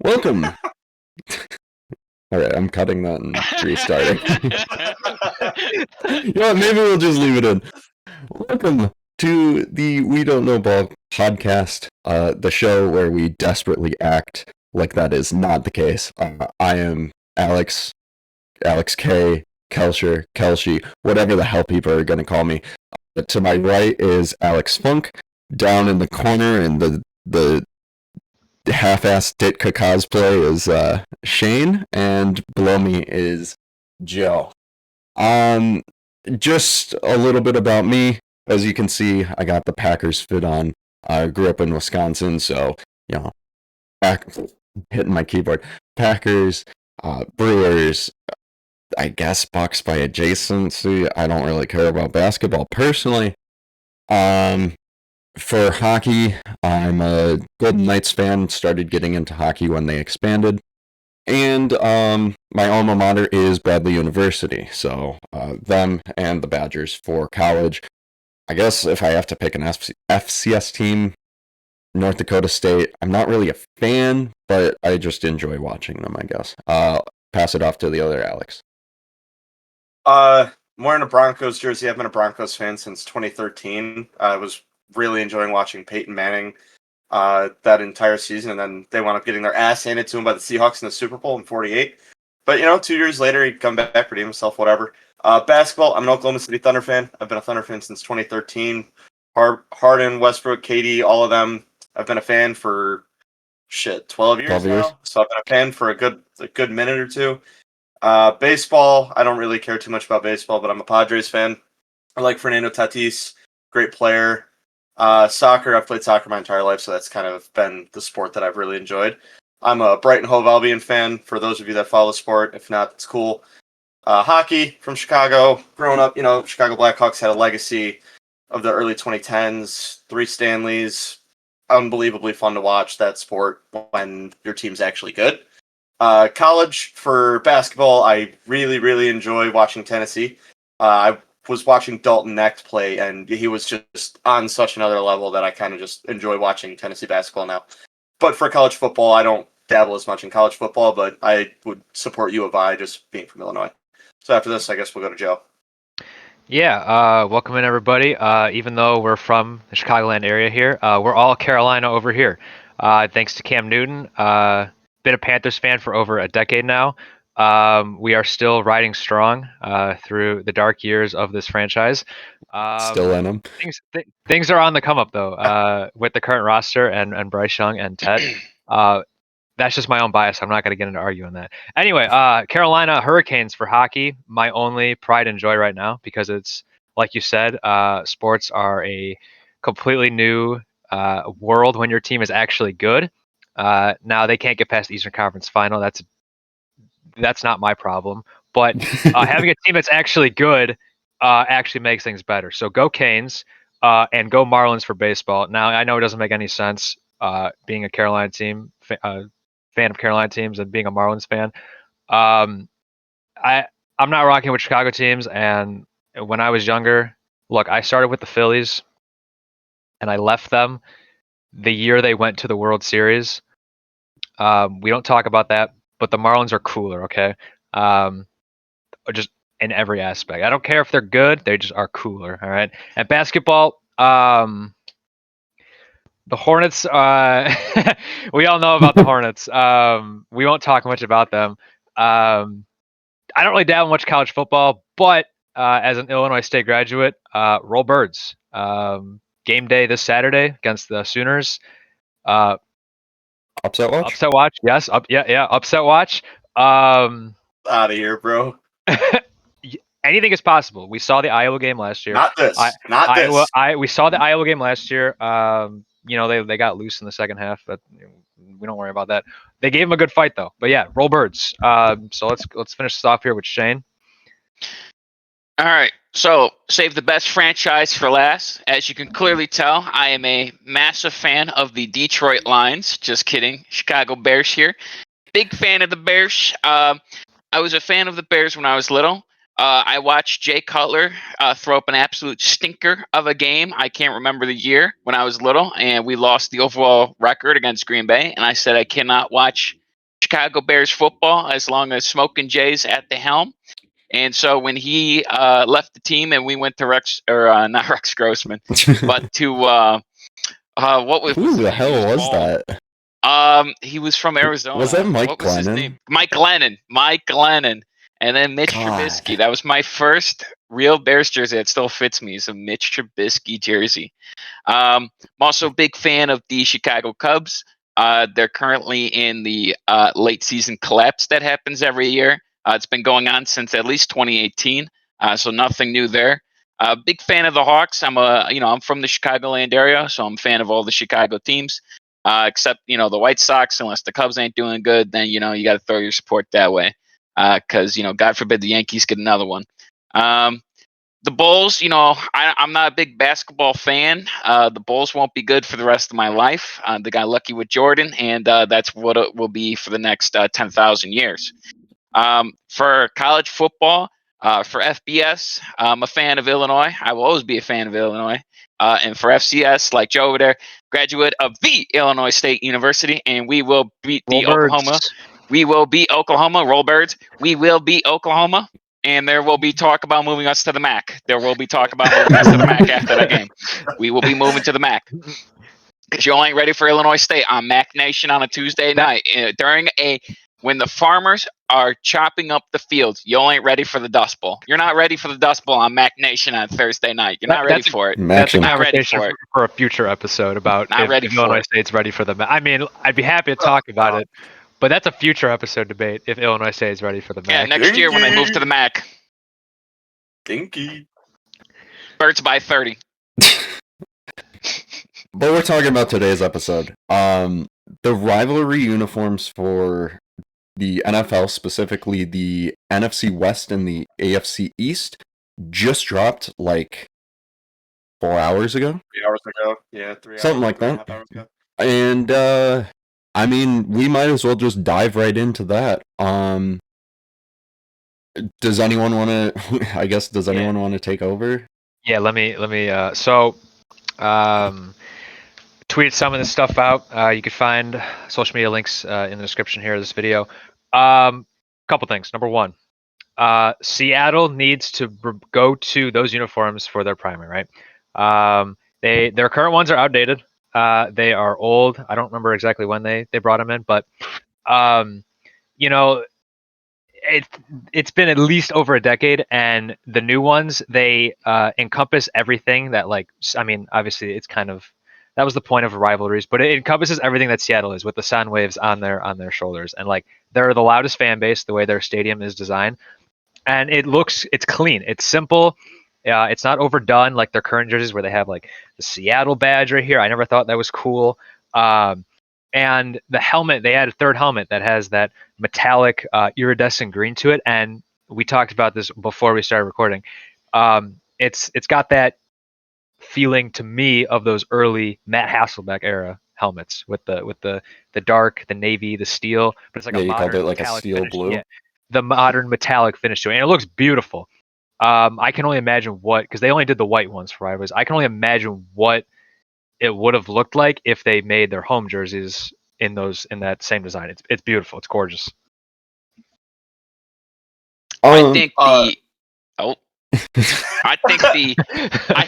Welcome. All right, I'm cutting that and restarting. You know what? Maybe we'll just leave it in. Welcome to the We Don't Know Ball podcast, the show where we desperately act like that is not the case. I am Alex, Alex K, Kalscheur, Kelshi, whatever the hell people are going to call me. To my right is Alex Funk. Down in the corner in the half-assed Ditka cosplay is Shane, and below me is Joe. Um, just a little bit about me. As you can see, I got the Packers fit on. I grew up in Wisconsin, so back hitting my keyboard. Packers, Brewers, I guess Bucks by adjacency. I don't really care about basketball personally. Um, for hockey, I'm a Golden Knights fan. Started getting into hockey when they expanded. And my alma mater is Bradley University, so them and the Badgers for college. I guess if I have to pick an FCS team, North Dakota State. I'm not really a fan, but I just enjoy watching them, I guess. Pass it off to the other Alex. I'm wearing a Broncos jersey. I've been a Broncos fan since 2013. I was really enjoying watching Peyton Manning that entire season, and then they wound up getting their ass handed to him by the Seahawks in the Super Bowl in '48. But 2 years later, he'd come back, redeem himself, whatever. Basketball, I'm an Oklahoma City Thunder fan. I've been a Thunder fan since 2013. Harden, Westbrook, KD, all of them. I've been a fan for 12 years 12 years. now. So I've been a fan for a good minute or two. Baseball, I don't really care too much about baseball, but I'm a Padres fan. I like Fernando Tatis, great player. Soccer, I've played soccer my entire life, so that's kind of been the sport that I've really enjoyed. I'm a Brighton Hove Albion fan, for those of you that follow sport. If not, it's cool. Hockey, from Chicago. Growing up, Chicago Blackhawks had a legacy of the early 2010s, 3 Stanleys. Unbelievably fun to watch that sport when your team's actually good. College, for basketball, I really, really enjoy watching Tennessee. I was watching Dalton Knecht play, and he was just on such another level that I kind of just enjoy watching Tennessee basketball now. But for college football, I don't dabble as much in college football, but I would support U of I just being from Illinois. So after this, I guess we'll go to Joe. Yeah, welcome in everybody. Even though we're from the Chicagoland area here, we're all Carolina over here. Thanks to Cam Newton. Been a Panthers fan for over a decade now. We are still riding strong through the dark years of this franchise. Still in them. Things are on the come up though with the current roster and Bryce Young and Ted. That's just my own bias. I'm not going to get into arguing that. Anyway, Carolina Hurricanes for hockey, my only pride and joy right now, because it's, like you said, sports are a completely new world when your team is actually good. Now they can't get past the Eastern Conference Final. That's not my problem. But having a team that's actually good actually makes things better. So go Canes and go Marlins for baseball. Now I know it doesn't make any sense being a Carolina team. Fan of Carolina teams and being a Marlins fan. I'm not rocking with Chicago teams, and when I was younger, look, I started with the Phillies, and I left them the year they went to the World Series. We don't talk about that, but the Marlins are cooler, okay? Just in every aspect. I don't care if they're good; they just are cooler. All right. And basketball, the Hornets, we all know about the Hornets. We won't talk much about them. I don't really dabble much college football, but as an Illinois State graduate, roll birds. Game day this Saturday against the Sooners. Upset watch? Upset watch, yes. Upset watch. Out of here, bro. Anything is possible. We saw the Iowa game last year. Not this. We saw the Iowa game last year. They got loose in the second half, but we don't worry about that. They gave him a good fight though. But yeah, roll birds. So let's finish this off here with Shane. All right. So save the best franchise for last. As you can clearly tell, I am a massive fan of the Detroit Lions. Just kidding. Chicago Bears here. Big fan of the Bears. I was a fan of the Bears when I was little. I watched Jay Cutler throw up an absolute stinker of a game. I can't remember the year when I was little, and we lost the overall record against Green Bay. And I said I cannot watch Chicago Bears football as long as Smoking Jay's at the helm. And so when he left the team and we went to Rex, or not Rex Grossman, but to what was Who his the name? He hell was bald. that? He was from Arizona. Was that Mike What was his Glennon? name? Mike Glennon. Mike Glennon. And then Mitch God. Trubisky. That was my first real Bears jersey that still fits me. It's a Mitch Trubisky jersey. I'm also a big fan of the Chicago Cubs. They're currently in the late season collapse that happens every year. It's been going on since at least 2018, so nothing new there. Big fan of the Hawks. I'm from the Chicagoland area, so I'm a fan of all the Chicago teams, except the White Sox. Unless the Cubs ain't doing good, then you got to throw your support that way, because God forbid the Yankees get another one. The Bulls, I'm not a big basketball fan. The Bulls won't be good for the rest of my life. They got lucky with Jordan, and that's what it will be for the next 10,000 years. For college football, for FBS, I'm a fan of Illinois. I will always be a fan of Illinois. And for FCS, like Joe over there, graduate of the Illinois State University, and we will beat the Oklahoma. We will beat Oklahoma. Roll Birds. We will beat Oklahoma. And there will be talk about moving us to the MAC. There will be talk about moving us to the MAC after that game. We will be moving to the MAC. Because you ain't ready for Illinois State on MAC Nation on a Tuesday night. When the farmers are chopping up the fields, you ain't ready for the Dust Bowl. You're not ready for the Dust Bowl on MAC Nation on Thursday night. You're not ready for it. That's a not ready conversation for it. for a future episode about Not ready if for Illinois it. State's ready for the MAC. I mean, I'd be happy to talk about it, but that's a future episode debate if Illinois State is ready for the MAC. Yeah, next year when they move to the MAC. Dinky. Birds by 30. But we're talking about today's episode. The rivalry uniforms for the NFL, specifically the NFC West and the AFC East, just dropped like 4 hours ago. 3 hours ago. Yeah, 3 hours. Something like that. 3.5 hours ago. And I mean, we might as well just dive right into that. Does anyone want to? I guess does anyone want to take over? Yeah, let me. Tweet some of this stuff out. You can find social media links in the description here of this video. Couple things. Number one, Seattle needs to go to those uniforms for their primary, right? Their current ones are outdated. They are old. I don't remember exactly when they brought them in, but it's been at least over a decade, and the new ones, they encompass everything that, like, I mean, obviously it's kind of, that was the point of rivalries, but it encompasses everything that Seattle is, with the sound waves on their shoulders, and like they're the loudest fan base the way their stadium is designed, and it's clean, it's simple, it's not overdone like their current jerseys where they have like the Seattle badge right here. I never thought that was cool. And the helmet, they had a third helmet that has that metallic iridescent green to it, and we talked about this before we started recording. It's got that feeling to me of those early Matt Hasselbeck era helmets with the dark, the navy, the steel, but it's like you called it like a steel finish. blue. Yeah, the modern metallic finish to it, and it looks beautiful. I can only imagine because they only did the white ones for Rivalries. I can only imagine what it would have looked like if they made their home jerseys in that same design. It's beautiful. It's gorgeous. I think I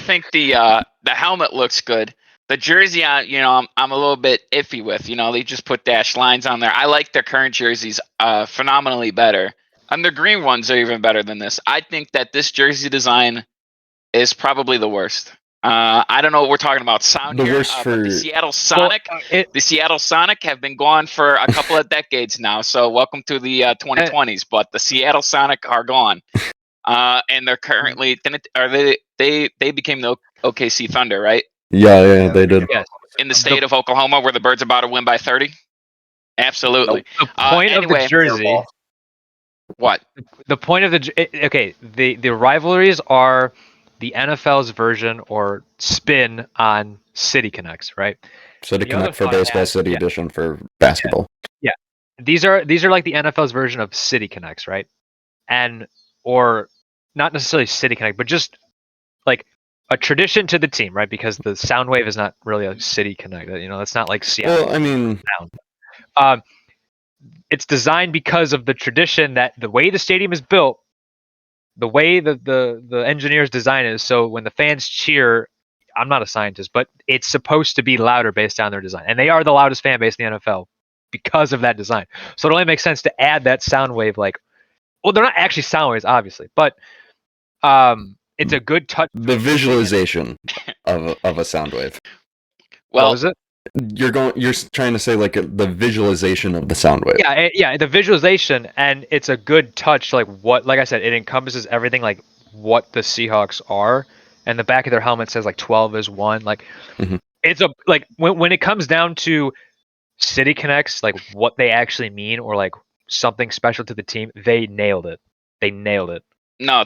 think the helmet looks good. The jersey, I'm a little bit iffy with. They just put dashed lines on there. I like their current jerseys phenomenally better, and the green ones are even better than this. I think that this jersey design is probably the worst. I don't know what we're talking about sound The here, worst but the Seattle Sonic, have been gone for a couple of decades now. So welcome to the 2020s. But the Seattle Sonic are gone, and they're currently they became the OKC Thunder, right? Yeah, they did. Yes. In the state of Oklahoma, where the Birds are about to win by 30. Absolutely. The point of the jersey. What? The point of the rivalries are the NFL's version or spin on City Connects, right? City Connect for baseball, City Edition for basketball. Yeah. These are like the NFL's version of City Connects, right? Or not necessarily City Connect, but just like a tradition to the team, right? Because the sound wave is not really a City Connect. That's not like Seattle. Well, I mean, it's designed because of the tradition that the way the stadium is built, the way the engineers design it is so when the fans cheer, I'm not a scientist, but it's supposed to be louder based on their design. And they are the loudest fan base in the NFL because of that design. So it only makes sense to add that sound wave well, they're not actually sound waves, obviously, but it's a good touch. The visualization of a sound wave. What Well, was it? You're trying to say like the visualization of the sound wave. Yeah, the visualization, and it's a good touch. Like I said, it encompasses everything, like what the Seahawks are, and the back of their helmet says like 12 is 1. Like it's when it comes down to City Connects, like what they actually mean, or like something special to the team, they nailed it. They nailed it. no,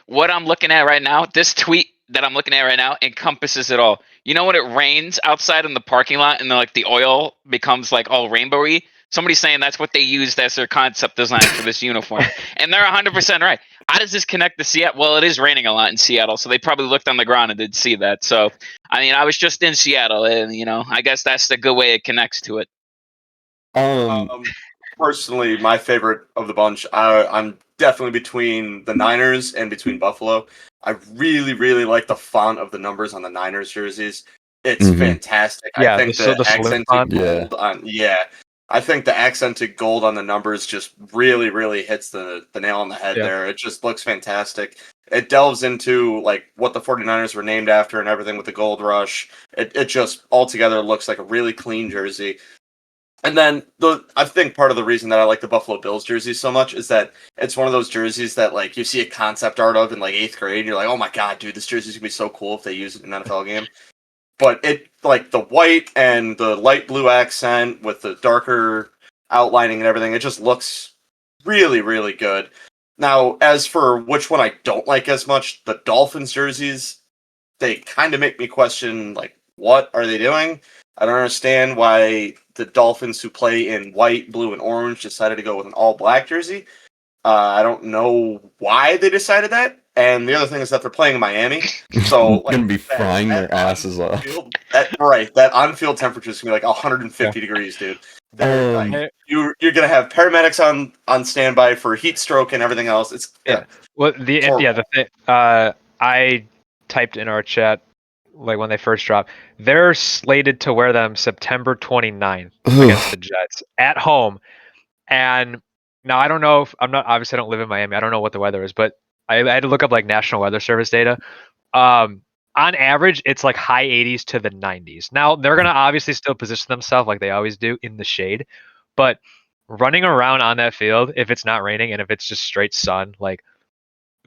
what I'm looking at right now, this tweet that I'm looking at right now encompasses it all. You know when it rains outside in the parking lot and the oil becomes like all rainbowy? Somebody's saying that's what they used as their concept design for this uniform. And they're 100% right. How does this connect to Seattle? Well, it is raining a lot in Seattle, so they probably looked on the ground and did see that. So, I mean, I was just in Seattle, and, I guess that's the good way it connects to it. Personally, my favorite of the bunch, I'm definitely between the Niners and between Buffalo. I really, really like the font of the numbers on the Niners jerseys. It's fantastic. Yeah, I think the the saloon accented font. gold I think the accented gold on the numbers just really, really hits the nail on the head there. It just looks fantastic. It delves into like what the 49ers were named after and everything with the gold rush. It just altogether looks like a really clean jersey. And then I think part of the reason that I like the Buffalo Bills jersey so much is that it's one of those jerseys that like you see a concept art of in like 8th grade and you're like, oh my god, dude, this jersey's gonna be so cool if they use it in an NFL game. But it like the white and the light blue accent with the darker outlining and everything, it just looks really, really good. Now, as for which one I don't like as much, the Dolphins jerseys, they kind of make me question like what are they doing? I don't understand why the Dolphins who play in white, blue, and orange decided to go with an all-black jersey. I don't know why they decided that. And the other thing is that they're playing in Miami, so like gonna be frying their asses off. That on-field temperature is gonna be like 150 degrees, dude. You're gonna have paramedics on standby for heat stroke and everything else. It's Well, I typed in our chat like when they first dropped. They're slated to wear them September 29th against the Jets at home. And now I don't know if obviously I don't live in Miami. I don't know what the weather is, but I had to look up like National Weather Service data. On average, it's like high 80s to the 90s. Now they're gonna obviously still position themselves like they always do in the shade, but running around on that field, if it's not raining and if it's just straight sun, like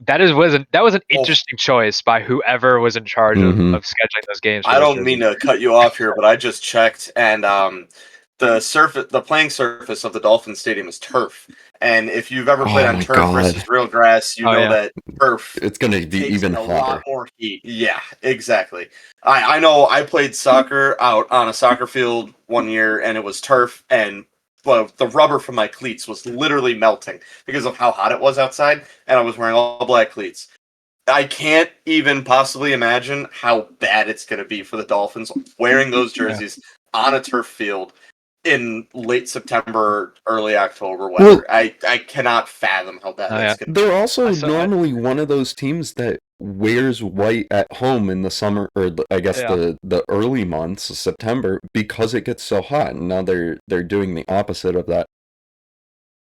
that was an interesting choice by whoever was in charge of scheduling those games. I don't mean to cut you off here, but I just checked, and the playing surface of the Dolphin Stadium is turf. And if you've ever played on turf versus real grass, you know that turf it's gonna be even hotter. A lot more heat. Yeah, exactly. I know. I played soccer out on a soccer field one year, and it was turf, and the rubber from my cleats was literally melting because of how hot it was outside, and I was wearing all black cleats. I can't even possibly imagine how bad it's going to be for the Dolphins wearing those jerseys on a turf field in late September, early October weather. I cannot fathom how bad that's going to be. They're also normally one of those teams that wears white at home in the summer, or I guess the early months of September, because it gets so hot. And now they're doing the opposite of that.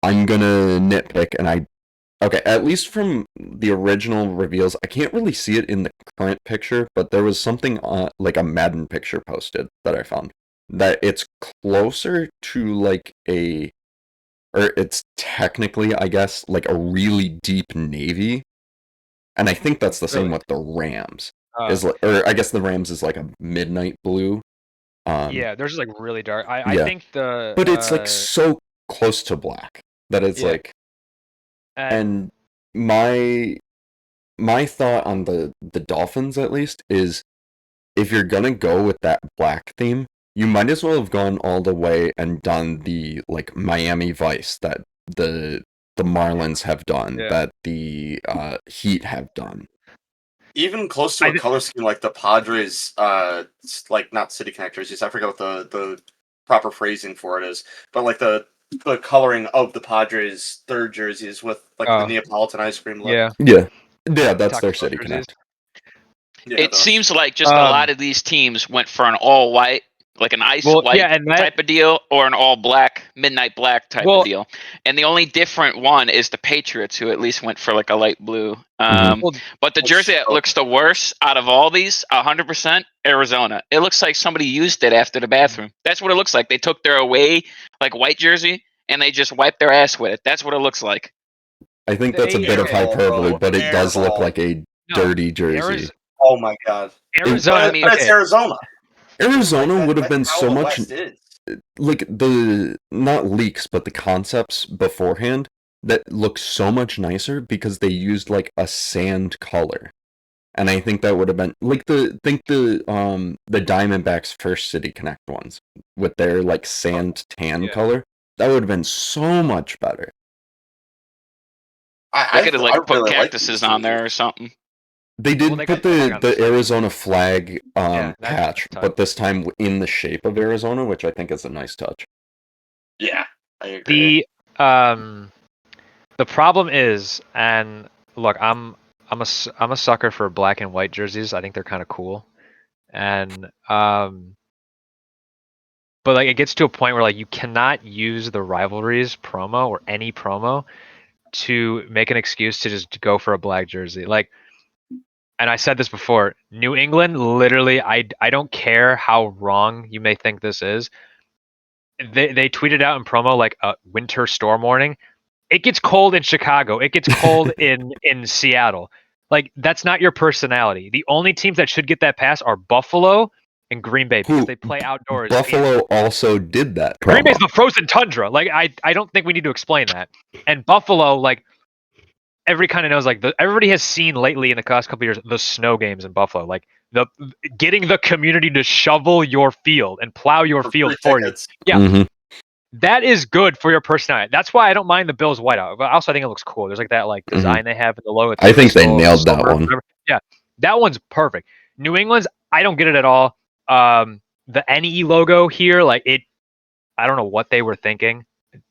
I'm gonna nitpick, and okay, at least from the original reveals, I can't really see it in the current picture, but there was something like a Madden picture posted that I found that it's closer to like or it's technically, I guess, like a really deep navy, and I think that's the same with the Rams. Or I guess the Rams is like a midnight blue. Yeah, they're just like really dark. I think but it's like so close to black that it's like. And my thought on the Dolphins, at least, is if you're gonna go with that black theme, you might as well have gone all the way and done the like Miami Vice that the Marlins have done, that the Heat have done. Even close to a color scheme like the Padres, like not City Connect jerseys. I forget what the proper phrasing for it is, but like the the coloring of the Padres' third jerseys with like the Neapolitan ice cream look. Yeah. Yeah, that's their Taco City jerseys. Connect. Yeah, It those. seems like just a lot of these teams went for an all white, like an ice white type of deal, or an all black, midnight black type of deal. And the only different one is the Patriots, who at least went for like a light blue. But the jersey that looks the worst out of all these, 100%, Arizona. It looks like somebody used it after the bathroom. That's what it looks like. They took their away like white jersey and they just wiped their ass with it. That's what it looks like. I think that's a bit of hyperbole, but it does look like a dirty jersey. Oh my god. Arizona. It's Arizona. Arizona would have been how so the much West is. like the not leaks, but the concepts beforehand that look so much nicer because they used like a sand color. And I think that would have been like the Diamondbacks first City Connect ones with their like sand tan color. That would have been so much better. They could have like put cactuses on there or something. They did put the Arizona flag patch, but this time in the shape of Arizona, which I think is a nice touch. Yeah, I agree. The problem is, and look, I'm a sucker for black and white jerseys. I think they're kind of cool, and but like it gets to a point where like you cannot use the Rivalries promo or any promo to make an excuse to just go for a black jersey. Like, and I said this before, New England, literally, I don't care how wrong you may think this is. They tweeted out in promo like a winter storm warning. It gets cold in Chicago. It gets cold in Seattle. Like, that's not your personality. The only teams that should get that pass are Buffalo and Green Bay because they play outdoors. Buffalo also did that. Green Bay's the frozen tundra. Like, I don't think we need to explain that. And Buffalo, like, everybody kind of knows, like, everybody has seen lately in the last couple of years the snow games in Buffalo. Like, getting the community to shovel your field and plow your field for you. Yeah. Mm-hmm. That is good for your personality. That's why I don't mind the Bills whiteout. But also, I think it looks cool. There's like that like design they have in the logo. I think they nailed that one. Yeah, that one's perfect. New England's, I don't get it at all. The NE logo here, like it, I don't know what they were thinking.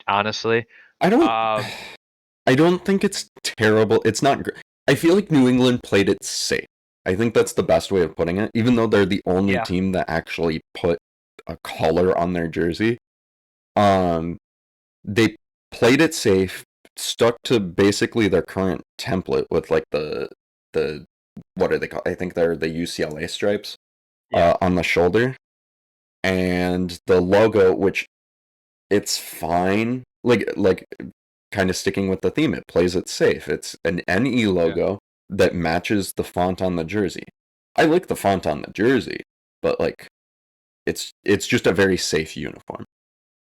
Honestly, I don't think it's terrible. It's not. I feel like New England played it safe. I think that's the best way of putting it. Even though they're the only team that actually put a color on their jersey. They played it safe, stuck to basically their current template with like the what are they called? I think they're the UCLA stripes on the shoulder, and the logo, which it's fine, like kind of sticking with the theme. It plays it safe. It's an NE logo that matches the font on the jersey. I like the font on the jersey, but like it's just a very safe uniform.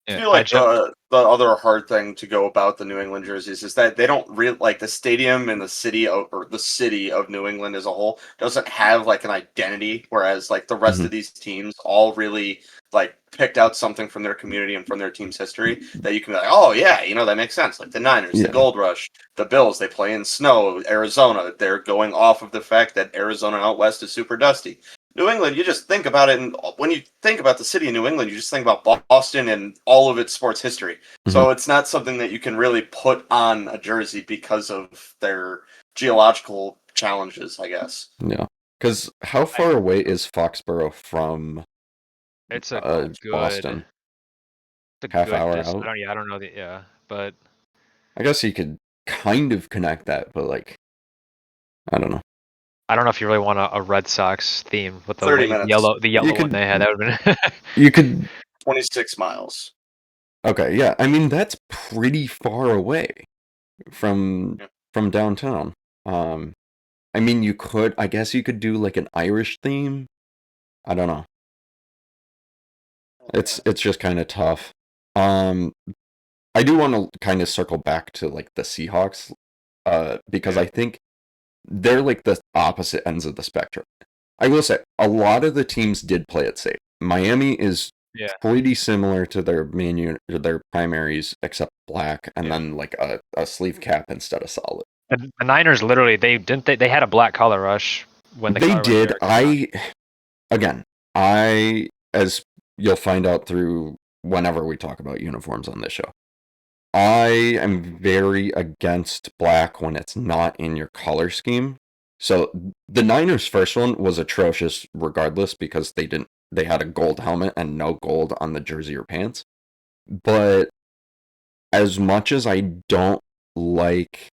I feel like the other hard thing to go about the New England jerseys is that they don't really like the stadium and the city of New England as a whole doesn't have like an identity, whereas like the rest of these teams all really like picked out something from their community and from their team's history that you can be like, oh yeah, that makes sense. Like the Niners, the Gold Rush, the Bills, they play in snow. Arizona, they're going off of the fact that Arizona out west is super dusty. New England, you just think about it, and when you think about the city of New England, you just think about Boston and all of its sports history. So it's not something that you can really put on a jersey because of their geological challenges, I guess. Yeah, because how far away is Foxborough from? It's a good Boston. It's a half good hour distance. out. I don't know but I guess you could kind of connect that, but like, I don't know. I don't know if you really want a Red Sox theme with the 30 minutes. yellow one they had. That would have been. You could 26 miles. Okay, yeah. I mean that's pretty far away from downtown. I mean I guess you could do like an Irish theme. I don't know. It's just kind of tough. I do want to kind of circle back to like the Seahawks because I think they're like the opposite ends of the spectrum. I will say a lot of the teams did play it safe. Miami is pretty similar to their primaries except black and then like a sleeve cap instead of solid. And the Niners literally they had a black color rush when they did. I as you'll find out through whenever we talk about uniforms on this show. I am very against black when it's not in your color scheme. So the Niners' first one was atrocious regardless because they had a gold helmet and no gold on the jersey or pants. But as much as I don't like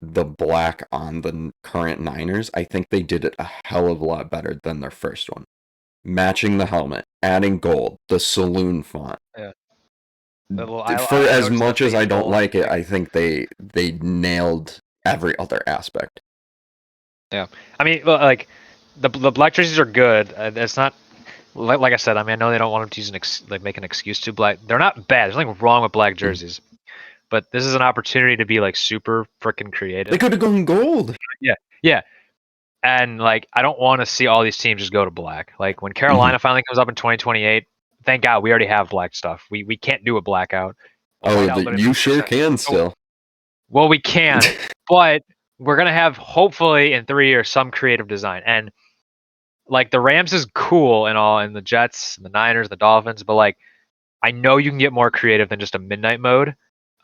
the black on the current Niners, I think they did it a hell of a lot better than their first one. Matching the helmet, adding gold, the saloon font. Yeah. For I as noticed much that as thing I in don't gold. like it, I think they nailed every other aspect. Yeah, I mean, like the black jerseys are good. It's not like I said. I mean, I know they don't want them to use make an excuse to black. They're not bad. There's nothing wrong with black jerseys, but this is an opportunity to be like super freaking creative. They could have gone gold. Yeah, and like I don't want to see all these teams just go to black. Like when Carolina finally comes up in 2028, thank God we already have black stuff. We can't do a blackout. You sure can still. Well, we can, but we're gonna have hopefully in 3 years some creative design. And like the Rams is cool and all, and the Jets, and the Niners, the Dolphins, but like I know you can get more creative than just a midnight mode.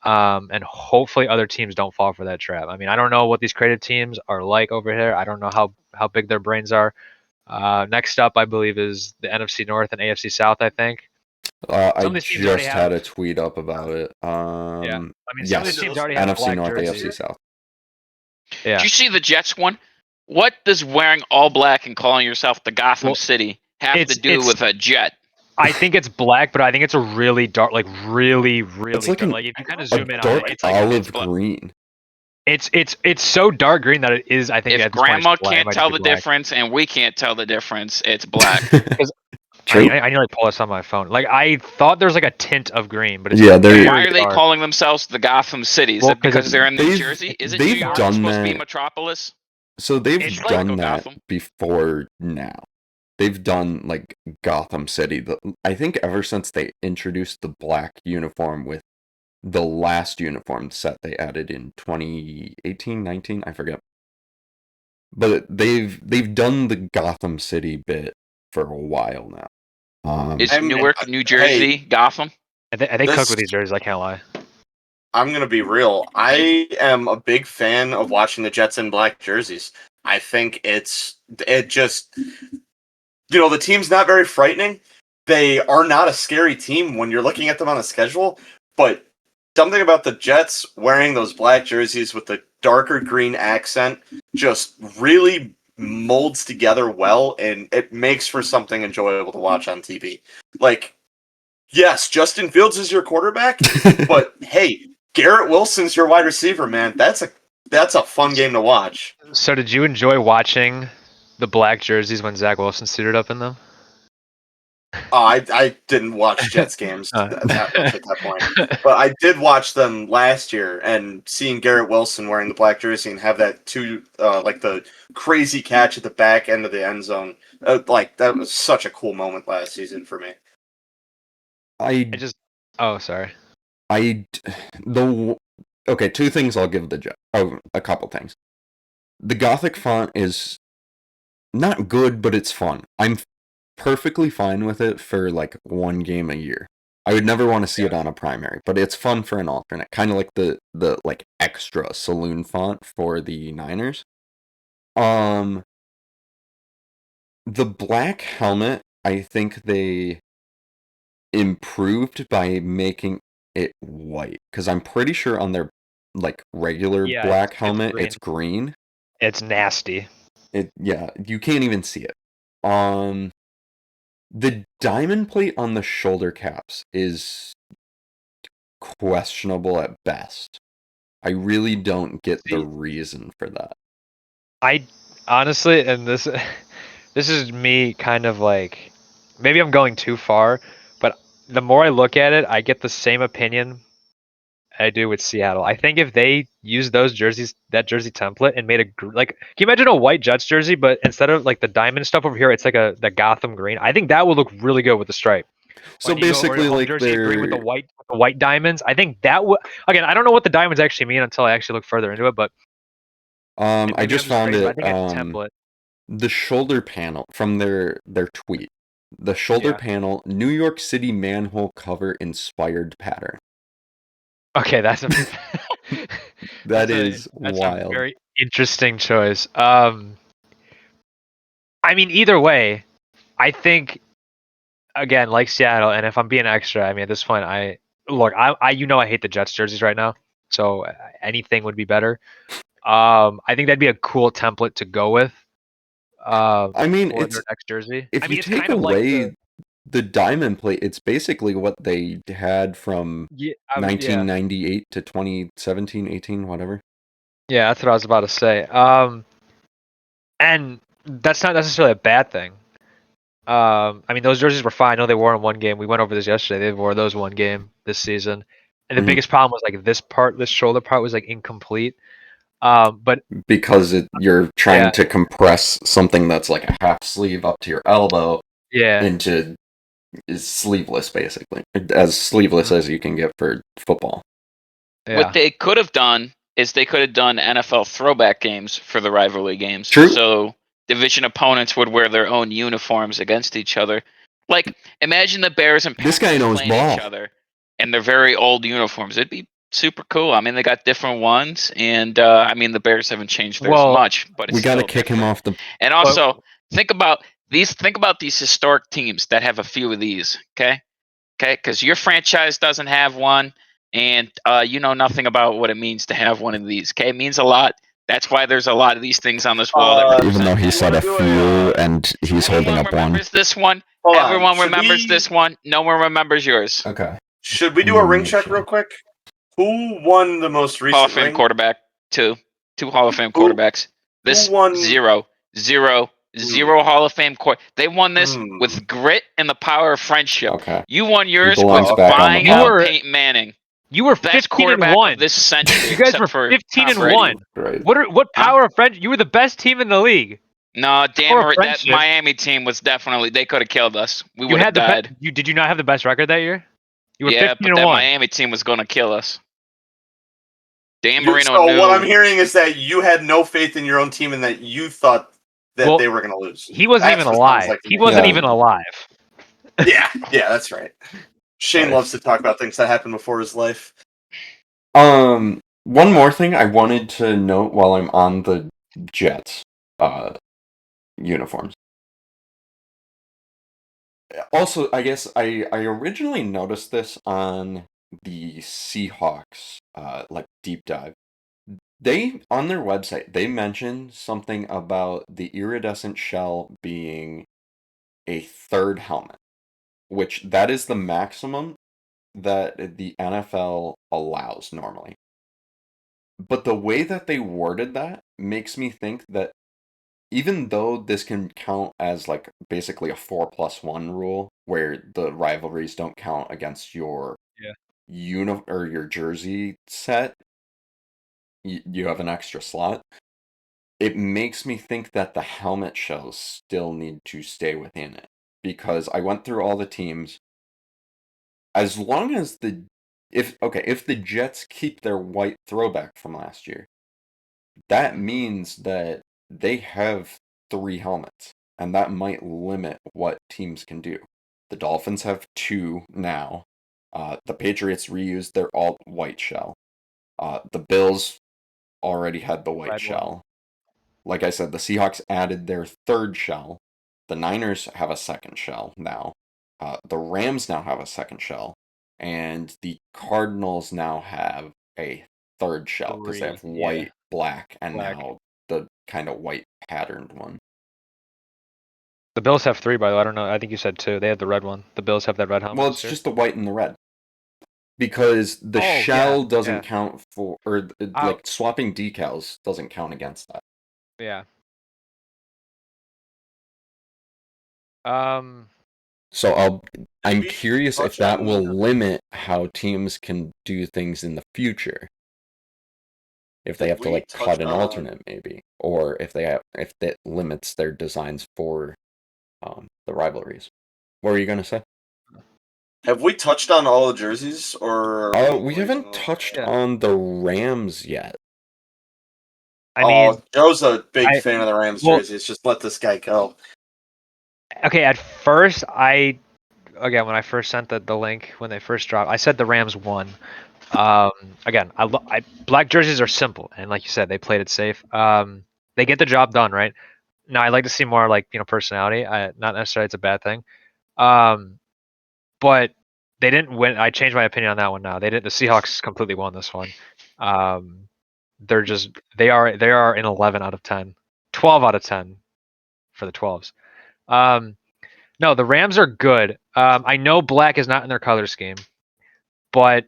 And hopefully other teams don't fall for that trap. I mean, I don't know what these creative teams are like over here. I don't know how big their brains are. Next up, I believe, is the NFC North and AFC South. I think I some of these teams already just had have. a tweet up about it. Yeah, I mean, some of these Yes, teams already have NFC black North, jerseys. AFC South. Yeah. Did you see the Jets one? What does wearing all black and calling yourself the Gotham Well, City have to do it's with a jet? I think it's black, but I think it's a really dark, like really It's like dark. an Like if you kind of a zoom in on dark it, it's like olive black. green. it's so dark green that it is. I think If at this point grandma it's black. It can't might tell just be the black. difference and we can't tell the difference, it's black. True. I nearly pull this on my phone. Like I thought there's like a tint of green, but it's Yeah, very Why are they dark. calling themselves the Gotham City? Is Well, it 'cause because they're in New they've- Jersey? Isn't they've New York done supposed to be that. Metropolis? So they've It's like done a that Gotham. before now. They've done like Gotham City. I think ever since they introduced the black uniform with the last uniform set they added in 2018, 19, I forget. But they've done the Gotham City bit for a while now. Is I'm- Newark, New Jersey, Gotham? they cook with these jerseys. I can't lie. I'm gonna be real. I am a big fan of watching the Jets in black jerseys. I think it just the team's not very frightening. They are not a scary team when you're looking at them on the schedule, but something about the Jets wearing those black jerseys with the darker green accent just really molds together well, and it makes for something enjoyable to watch on TV. Like, yes, Justin Fields is your quarterback, but hey, Garrett Wilson's your wide receiver, man. That's a fun game to watch. So did you enjoy watching the black jerseys when Zach Wilson suited up in them? I didn't watch Jets games that much at that point, but I did watch them last year. And seeing Garrett Wilson wearing the black jersey and have that like the crazy catch at the back end of the end zone, like that was such a cool moment last season for me. Oh, sorry. Okay, two things I'll give the Jets. Oh, a couple things. The Gothic font is not good, but it's fun. I'm perfectly fine with it for like one game a year. I would never want to see it on a primary, but it's fun for an alternate, kind of like the like extra saloon font for the Niners. The black helmet, I think they improved by making it white, because I'm pretty sure on their like regular black helmet it's green. It's nasty. You can't even see it. The diamond plate on the shoulder caps is questionable at best. I really don't get the reason for that. I honestly, and this this is me kind of like maybe I'm going too far, but the more I look at it, I get the same opinion I do with Seattle. I think if they used those jerseys, that jersey template, and made like, can you imagine a white Jets jersey, but instead of like the diamond stuff over here, it's like the Gotham green. I think that would look really good with the stripe. So basically, like jersey green with the white diamonds. I think that would again. I don't know what the diamonds actually mean until I actually look further into it, but I just found it. I think it's template. The shoulder panel from their tweet. The shoulder panel, New York City manhole cover inspired pattern. Okay, that's a That that's a- is that's a wild. very interesting choice. I mean, either way, I think again, like Seattle, and if I'm being extra, I mean, at this point, I hate the Jets jerseys right now, so anything would be better. I think that'd be a cool template to go with. I mean, For it's their next jersey. if I you mean, it's take kind of like away the diamond plate, it's basically what they had from yeah, 1998 to 2017, 18, whatever. yeah, that's what I was about to say. And that's not necessarily a bad thing. I mean, those jerseys were fine. I know they wore in one game. We went over this yesterday. They wore those one game this season, and the Mhm. biggest problem was like this shoulder part was like incomplete. But Because you're trying yeah, to compress something that's like a half sleeve up to your elbow yeah, into is sleeveless, basically, as sleeveless as you can get for football. yeah. What they could have done is they could have done NFL throwback games for the rivalry games. True. So division opponents would wear their own uniforms against each other. Like, imagine the Bears and This Packers guy knows playing ball. each other in their very old uniforms. It'd be super cool. I mean, they got different ones, and I mean, the Bears haven't changed theirs Well, much, but it's We got to still kick him different. off the. And also, think about these historic teams that have a few of these. Okay, because your franchise doesn't have one, and you know nothing about what it means to have one of these. Okay, it means a lot. That's why there's a lot of these things on this wall that Even represent though he that. said a Wanna do few, a, and he's holding Everyone up one. remembers this one. Hold on. Everyone remembers this one. No one remembers yours. Okay. Should we do a ring check real quick? Who won the most Hall of recent Fame ring? quarterback. Two Hall of Fame Who- quarterbacks. This Who won? zero Hall of Fame court. They won this Hmm. with grit and the power of friendship. Okay. You won yours belongs with back on the buying You out were- Peyton Manning. You were Best 15 and quarterback 1 of this century. You guys except were for 15 Tom and Brady. 1. Right. What power of friendship? You were the best team in the league. No, damn Power of right. That friendship. Miami team was definitely. They could have killed us. We You would have had the died. did you not have the best record that year? You were Yeah, 15 but and that 1. Miami team was going to kill us. Dan Marino So knew. what I'm hearing is that you had no faith in your own team and that you thought that Well, they were going to lose. He wasn't That's even what sounds alive. like to He me. wasn't Yeah. even alive. Yeah, that's right. Shane Right. loves to talk about things that happened before his life. One more thing I wanted to note while I'm on the Jets uniforms. Also, I guess I originally noticed this on the Seahawks like deep dive. They on their website they mentioned something about the iridescent shell being a third helmet, which that is the maximum that the NFL allows normally. But the way that they worded that makes me think that even though this can count as like basically a 4+1 rule where the rivalries don't count against your or your jersey set, you have an extra slot. It makes me think that the helmet shells still need to stay within it because I went through all the teams. As long as if the Jets keep their white throwback from last year, that means that they have 3 helmets, and that might limit what teams can do. The Dolphins have 2 now. The Patriots reused their alt white shell. The Bills already had the white Red shell. one. Like I said, the Seahawks added their 3rd shell. The Niners have a 2nd shell now. The Rams now have a 2nd shell. And the Cardinals now have a 3rd shell because they have white, black, and Black. now the kind of white patterned one. The Bills have 3, by the way. I don't know. I think you said 2. They had the red one. The Bills have that red helmet. Well, it's just the white and the red. Because the shell doesn't count for, or like swapping decals doesn't count against that. Yeah. So I'm Maybe curious if touch that on- will limit how teams can do things in the future. If they Did have to we like cut touch an on- alternate maybe, or if that limits their designs for the rivalries. What were you gonna say? Have we touched on all the jerseys, or We haven't touched on the Rams yet. I mean, Joe's a big fan of the Rams jerseys. Just let this guy go. Okay, at first when I first sent the link when they first dropped, I said the Rams won. Again, black jerseys are simple, and like you said, they played it safe. They get the job done, right? Now, I'd like to see more like personality. Not necessarily it's a bad thing. But they didn't win. I changed my opinion on that one now. They didn't. The Seahawks completely won this one. They're just they are an 11 out of 10, 12 out of 10 for the 12s. No, the Rams are good. I know black is not in their color scheme, but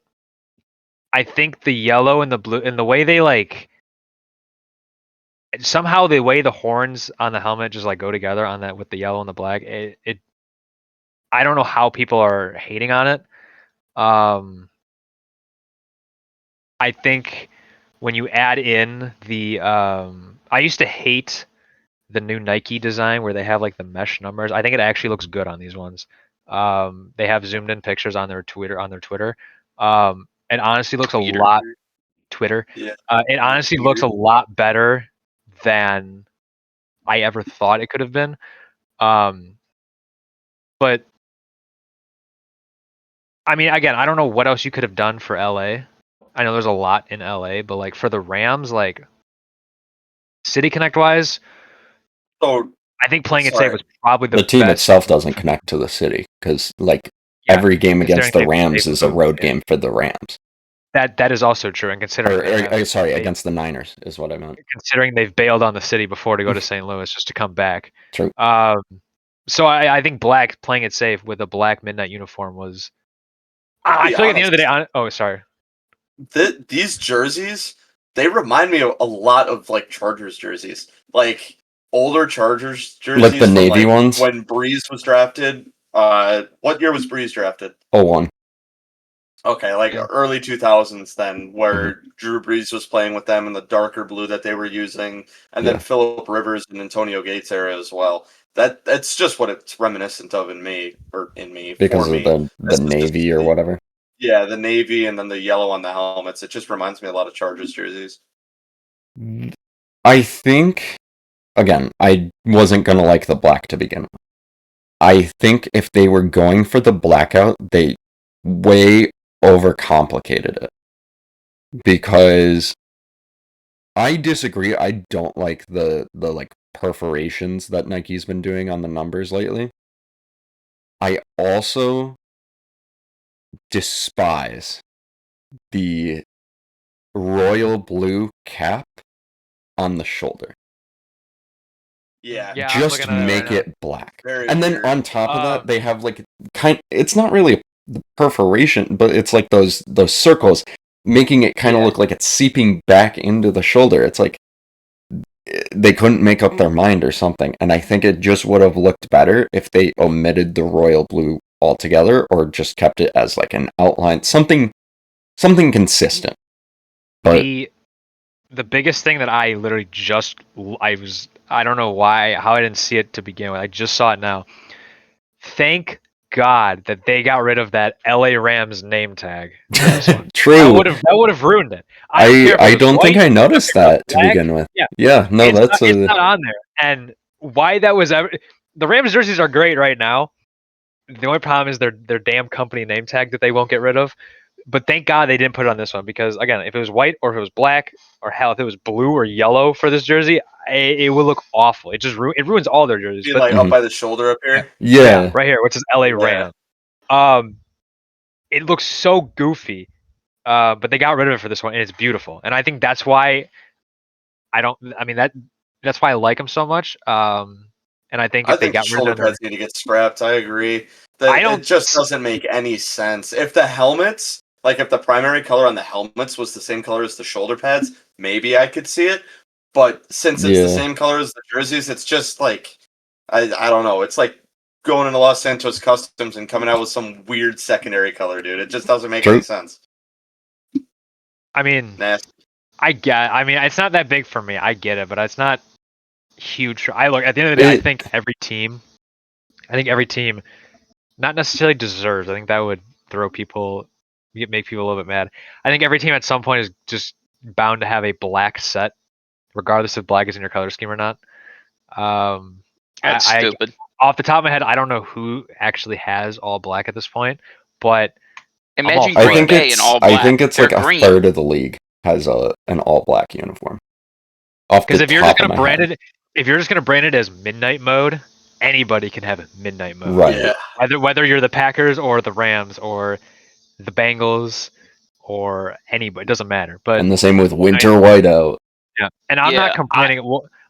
I think the yellow and the blue and the way they like somehow the way the horns on the helmet just like go together on that with the yellow and the black. It I don't know how people are hating on it. I think when you add in the I used to hate the new Nike design where they have like the mesh numbers. I think it actually looks good on these ones. They have zoomed in pictures on their Twitter. It honestly looks a lot Twitter. Yeah. It honestly looks a lot better than I ever thought it could have been. But I mean, again, I don't know what else you could have done for LA. I know there's a lot in LA, but like for the Rams, like City Connect wise, So I think playing it safe sorry. was probably The team best. itself doesn't connect to the city because, like, Yeah, every game against the considering Rams they've is a moved, road yeah. game for the Rams. That is also true, and considering Against the Niners is what I meant. considering they've bailed on the city before to go to St. Louis just to come back. True. So I think black playing it safe with a black midnight uniform was. I feel like at the end of the day. Oh, sorry. These jerseys, they remind me a lot of like Chargers jerseys, like older Chargers jerseys, Like the from, navy ones? when Breeze was drafted. What year was Breeze drafted? 01. Okay, like Yeah. early 2000s then, where Drew Brees was playing with them in the darker blue that they were using, and then Yeah. Phillip Rivers and Antonio Gates era as well. That's just what it's reminiscent of in me. Because For of me. the This is navy just or whatever. Yeah, the navy and then the yellow on the helmets. It just reminds me a lot of Chargers jerseys. I think, again, I wasn't going to like the black to begin with. I think if they were going for the blackout, they way overcomplicated it. Because I disagree. I don't like the like perforations that Nike's been doing on the numbers lately. I also despise the royal blue cap on the shoulder. Yeah. Yeah, I'm Just looking at it right make now. it black. Very And then weird. on top of that, they have like it's not really the perforation, but it's like those circles making it kind of look like it's seeping back into the shoulder. It's like they couldn't make up their mind or something. And I think it just would have looked better if they omitted the royal blue altogether or just kept it as like an outline, something consistent. But the biggest thing that I literally I don't know how I didn't see it to begin with. I just saw it now. Thank God that they got rid of that LA Rams name tag for this one. True. That would have ruined it. I don't think I noticed that to black. begin with. Yeah, no, it's not on there. And why that was ever the Rams jerseys are great right now. The only problem is their damn company name tag that they won't get rid of. But thank God they didn't put it on this one because again, if it was white or if it was black or hell, if it was blue or yellow for this jersey, it would look awful. It just it ruins all their jerseys. Be But like up by the shoulder up here. Yeah. right here, which is LA Ram. It looks so goofy. But they got rid of it for this one, and it's beautiful. And I think that's why that's why I like them so much. And I think I if they think the got rid shoulder of them, pads need to get scrapped. I agree. I It don't. just doesn't make any sense. If the helmets, like if the primary color on the helmets was the same color as the shoulder pads, maybe I could see it. But since it's the same color as the jerseys, it's just like I don't know. It's like going into Los Santos Customs and coming out with some weird secondary color, dude. It just doesn't make any sense. I mean, Nasty. I mean, it's not that big for me. I get it, but it's not huge. I look at the end of the day. I think every team, not necessarily deserves. I think that would make people a little bit mad. I think every team at some point is just bound to have a black set, regardless if black is in your color scheme or not. That's stupid. Off the top of my head, I don't know who actually has all black at this point, but Imagine all for Green it. Bay in all black. I think it's They're like a green. third of the league has an all black uniform. Off the Because if you're top just of gonna my brand head. it, if you're just gonna brand it as midnight mode, anybody can have midnight mode. Right. Yeah. Whether you're the Packers or the Rams or the Bengals or anybody, it doesn't matter. But And the same with I winter mean, whiteout. yeah, and I'm not Yeah, complaining.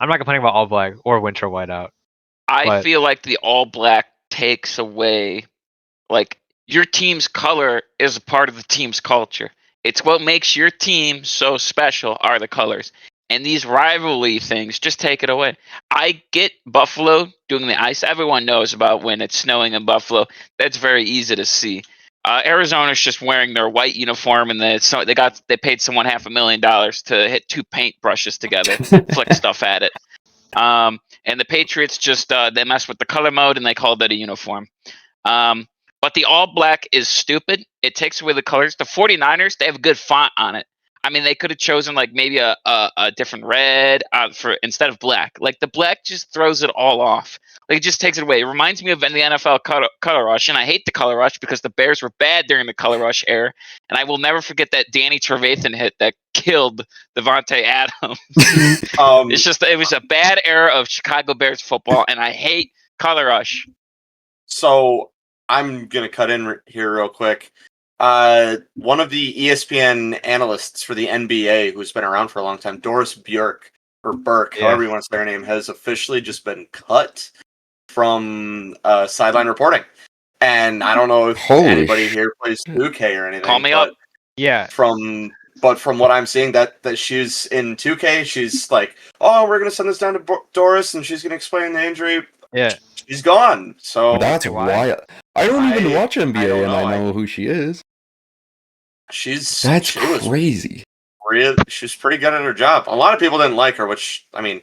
I'm not complaining about all black or winter whiteout. I But feel like the all black takes away, like, your team's color is a part of the team's culture. It's what makes your team so special are the colors. And these rivalry things just take it away. I get Buffalo doing the ice. Everyone knows about when it's snowing in Buffalo. That's very easy to see. Arizona's just wearing their white uniform, and they paid someone $500,000 to hit two paint brushes together, flick stuff at it. And the Patriots just they mess with the color mode and they called it a uniform. But the all black is stupid. It takes away the colors. The 49ers, they have a good font on it. I mean, they could have chosen like maybe a different red for instead of black. Like the black just throws it all off. Like it just takes it away. It reminds me of the NFL color rush, and I hate the color rush because the Bears were bad during the color rush era. And I will never forget that Danny Trevathan hit that killed Devontae Adams. It was a bad era of Chicago Bears football, and I hate color rush. So I'm gonna cut in here real quick. One of the ESPN analysts for the NBA, who's been around for a long time, Doris Burke, Yeah. however you want to say her name, has officially just been cut from sideline reporting. And I don't know if Holy anybody here plays 2K or anything. Call me but up. yeah, From what I'm seeing, that she's in 2K, she's like, oh, we're gonna send this down to Doris, and she's gonna explain the injury. yeah. She's gone. So That's why? wild. I don't even watch I NBA, don't and I know. know who she is. She was Crazy. she's pretty good at her job. A lot of people didn't like her, which, I mean,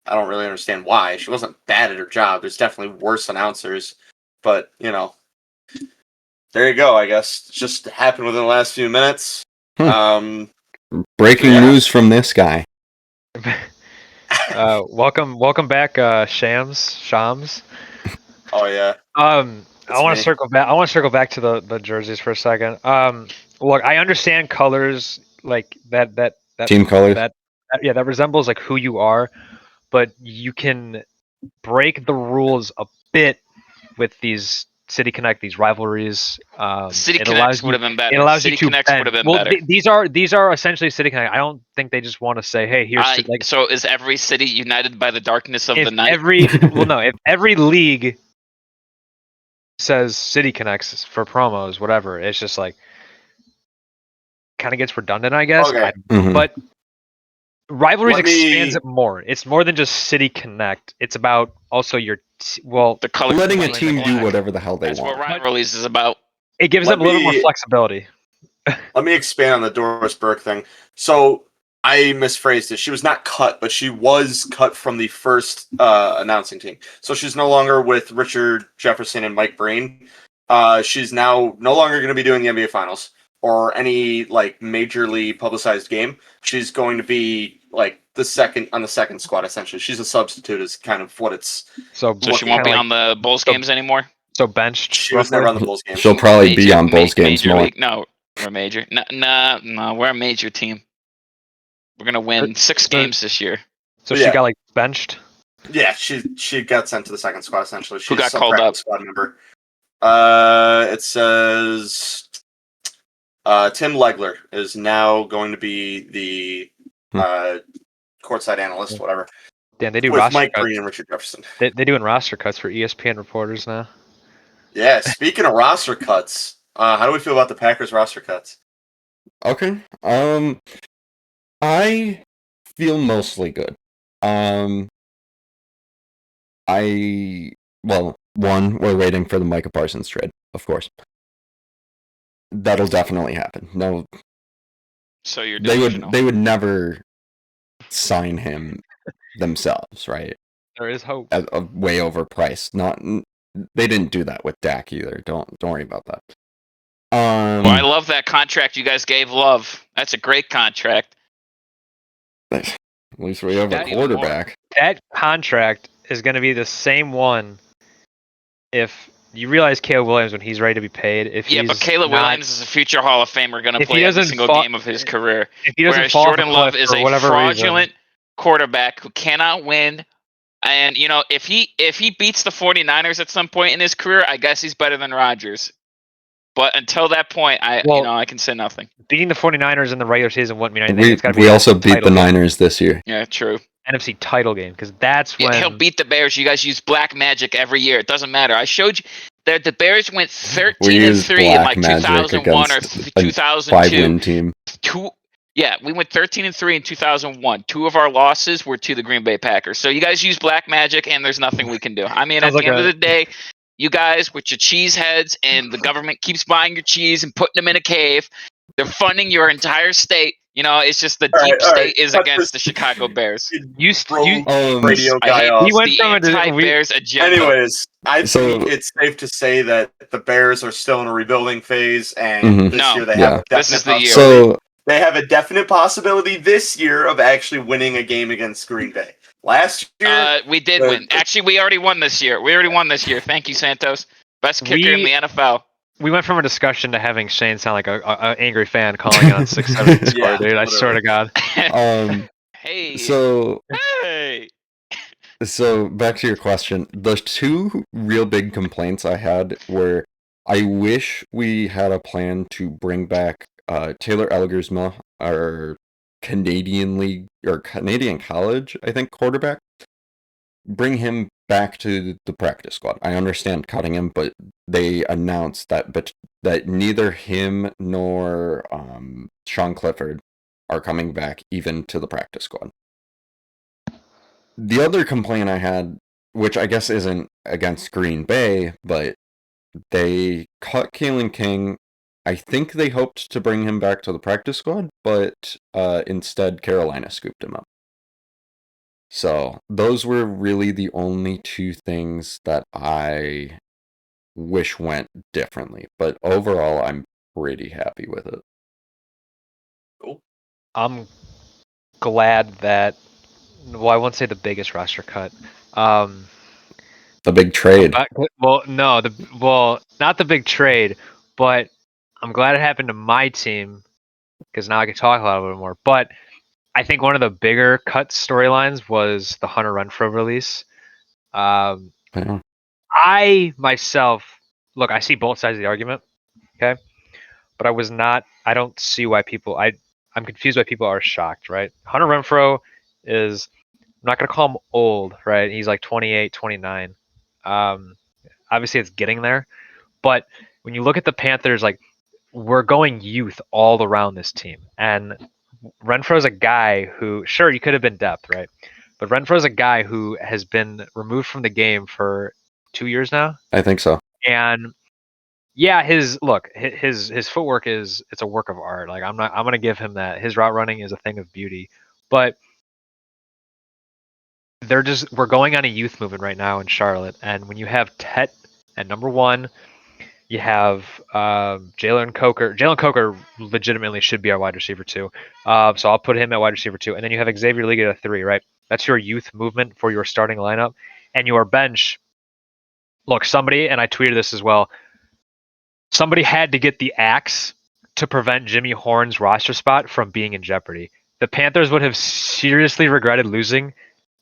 I don't really understand why. She wasn't bad at her job. There's definitely worse announcers, but there you go. I guess it just happened within the last few minutes. Breaking Yeah. news from this guy. Welcome back, Shams. Oh yeah. I It's want me. to circle back. I want to circle back to the jerseys for a second. Look, I understand colors like that Team colors. that resembles like who you are, but you can break the rules a bit with these City Connect, these rivalries. City It Connects allows would you. have been better. It allows City you to Connects would bend. have been Well, better. these are essentially City Connect. I don't think they just want to say, "Hey, here's like." So is every city united by the darkness of If the night? if every league says City Connects for promos, whatever, it's just like kind of gets redundant, I guess. Okay. But rivalries Let me- expands it more. It's more than just City Connect. It's about also your The color Letting a black. team do whatever the hell they That's want. what rivalries is about. It gives them a little more flexibility. Let me expand on the Doris Burke thing. So I misphrased it. She was not cut, but she was cut from the first announcing team. So she's no longer with Richard Jefferson and Mike Breen. She's now no longer going to be doing the NBA Finals or any like majorly publicized game. She's going to be like the second squad essentially. She's a substitute, is kind of what it's. So she won't be on the Bulls games anymore. So benched. She was never on the Bulls game. She'll probably be on Bulls games major more. League. No, we're major. No, we're a major team. We're gonna win 6 games this year. So Yeah. she got like benched. Yeah, she got sent to the second squad essentially. She's Who got a called practice up? Squad member. It says Tim Legler is now going to be the courtside analyst, whatever. Damn, they do with roster Mike cuts. Breen and Richard Jefferson. They're doing roster cuts for ESPN reporters now. Yeah, speaking of roster cuts, how do we feel about the Packers roster cuts? Okay. I feel mostly good. One, we're waiting for the Micah Parsons trade, of course. That'll definitely happen. No, So you're they delusional. would never sign him themselves, right? There is hope. At a way overpriced. They didn't do that with Dak either. Don't worry about that. Well, I love that contract you guys gave Love. That's a great contract. At least we have a That even more. quarterback. That contract is going to be the same one if you realize Caleb Williams when he's ready to be paid. If Yeah, he's but Caleb not, Williams is a future Hall of Famer, going to if he play every doesn't single fall, game of his career. if he doesn't Whereas fall off a Jordan Love cliff is for a whatever fraudulent reason, quarterback who cannot win. And if he beats the 49ers at some point in his career, I guess he's better than Rodgers. But until that point, I can say nothing. beating the 49ers in the regular season wouldn't mean anything. It's got to be We an also NFC beat the title game. Niners this year. Yeah, true. NFC title game, because that's when He'll beat the Bears. You guys use black magic every year. It doesn't matter. I showed you that the Bears went 13-3 in like 2001 or 2002. 5-win team. We went 13-3 in 2001. 2 of our losses were to the Green Bay Packers. So you guys use black magic, and there's nothing we can do. I mean, at the end of the day, you guys with your cheese heads, and the government keeps buying your cheese and putting them in a cave. They're funding your entire state. It's just the deep state is against the Chicago Bears. Radio guy off. The anti-Bears agenda. Anyways, I think it's safe to say that the Bears are still in a rebuilding phase, and this year they have a definite they have a definite possibility this year of actually winning a game against Green Bay. Last year, we did win. Actually, we already won this year. Thank you, Santos. Best kicker in the NFL. We went from a discussion to having Shane sound like a angry fan calling on 6-7 score, dude. I swear to God. Hey. So back to your question. The 2 real big complaints I had were, I wish we had a plan to bring back Taylor Elgersma, our Canadian college, I think, quarterback. Bring him back to the practice squad. I understand cutting him, but they announced that neither him nor Sean Clifford are coming back even to the practice squad. The other complaint I had, which I guess isn't against Green Bay, but they cut Kalen King. I think they hoped to bring him back to the practice squad, but instead Carolina scooped him up. So those were really the only 2 things that I wish went differently. But overall, I'm pretty happy with it. Cool. I'm glad that, well, I won't say the biggest roster cut. The big trade. Not the big trade, but I'm glad it happened to my team, because now I can talk a little bit more. But I think one of the bigger cut storylines was the Hunter Renfrow release. I myself, look, I see both sides of the argument, okay? But I don't see why I'm confused why people are shocked, right? Hunter Renfrow is, I'm not going to call him old, right? He's like 28, 29. Obviously it's getting there. But when you look at the Panthers, like, we're going youth all around this team. And Renfro's a guy who, sure, you could have been depth, right? But Renfro's a guy who has been removed from the game for 2 years now. I think so. And yeah, his footwork it's a work of art. Like, I'm gonna give him that. His route running is a thing of beauty. But we're going on a youth movement right now in Charlotte. And when you have Tet at number 1, you have Jalen Coker. Jalen Coker legitimately should be our wide receiver 2. So I'll put him at wide receiver 2. And then you have Xavier Leggett at 3, right? That's your youth movement for your starting lineup. And your bench, look, somebody, and I tweeted this as well, somebody had to get the axe to prevent Jimmy Horn's roster spot from being in jeopardy. The Panthers would have seriously regretted losing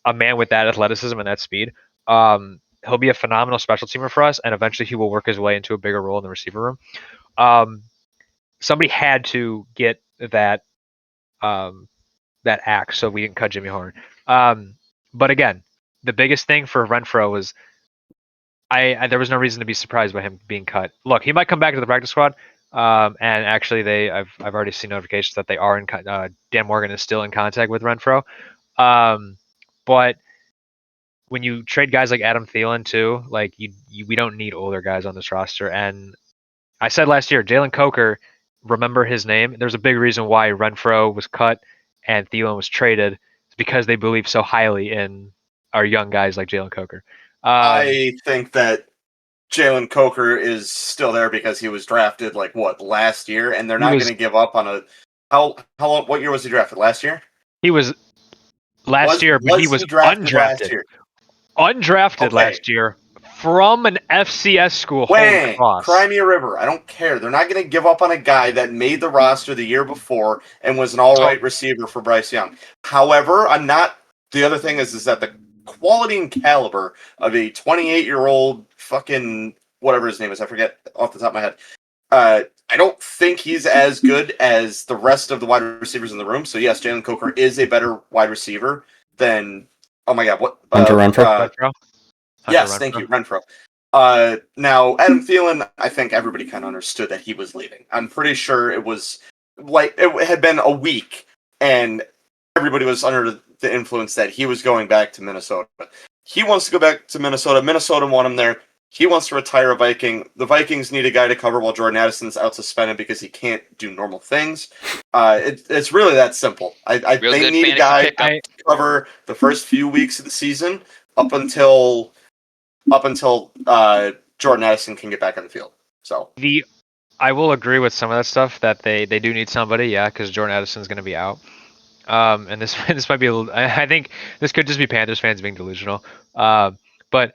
a man with that athleticism and that speed. He'll be a phenomenal special teamer for us, and eventually he will work his way into a bigger role in the receiver room. Somebody had to get that axe so we didn't cut Jimmy Horn. But again, the biggest thing for Renfrow was there was no reason to be surprised by him being cut. Look, he might come back to the practice squad, and actually I've already seen notifications that they are in. Dan Morgan is still in contact with Renfrow, but when you trade guys like Adam Thielen too, like we don't need older guys on this roster. And I said last year, Jalen Coker, remember his name. There's a big reason why Renfrow was cut and Thielen was traded. It's because they believe so highly in our young guys like Jalen Coker. I think that Jalen Coker is still there because he was drafted last year, and they're not going to give up on a. How long? What year was he drafted? Last year. He was last year, but he was undrafted. Undrafted last year from an FCS school. Holy When? cross. Cry me a river. I don't care. They're not going to give up on a guy that made the roster the year before and was an all-right receiver for Bryce Young. However, I'm not. The other thing is that the quality and caliber of a 28-year-old fucking whatever his name is, I forget off the top of my head. I don't think he's as good as the rest of the wide receivers in the room. So yes, Jalen Coker is a better wide receiver than. Oh my God, what? Hunter Renfrow? Renfrow? Yes, thank you, Renfrow. Now, Adam Thielen, I think everybody kind of understood that he was leaving. I'm pretty sure it was like it had been a week, and everybody was under the influence that he was going back to Minnesota. He wants to go back to Minnesota. Minnesota want him there. He wants to retire a Viking. The Vikings need a guy to cover while Jordan Addison's out suspended because he can't do normal things. It's really that simple. They need a guy to cover the first few weeks of the season up until Jordan Addison can get back on the field. So I will agree with some of that stuff that they do need somebody, yeah, because Jordan Addison's going to be out. And this might be a little. I think this could just be Panthers fans being delusional. But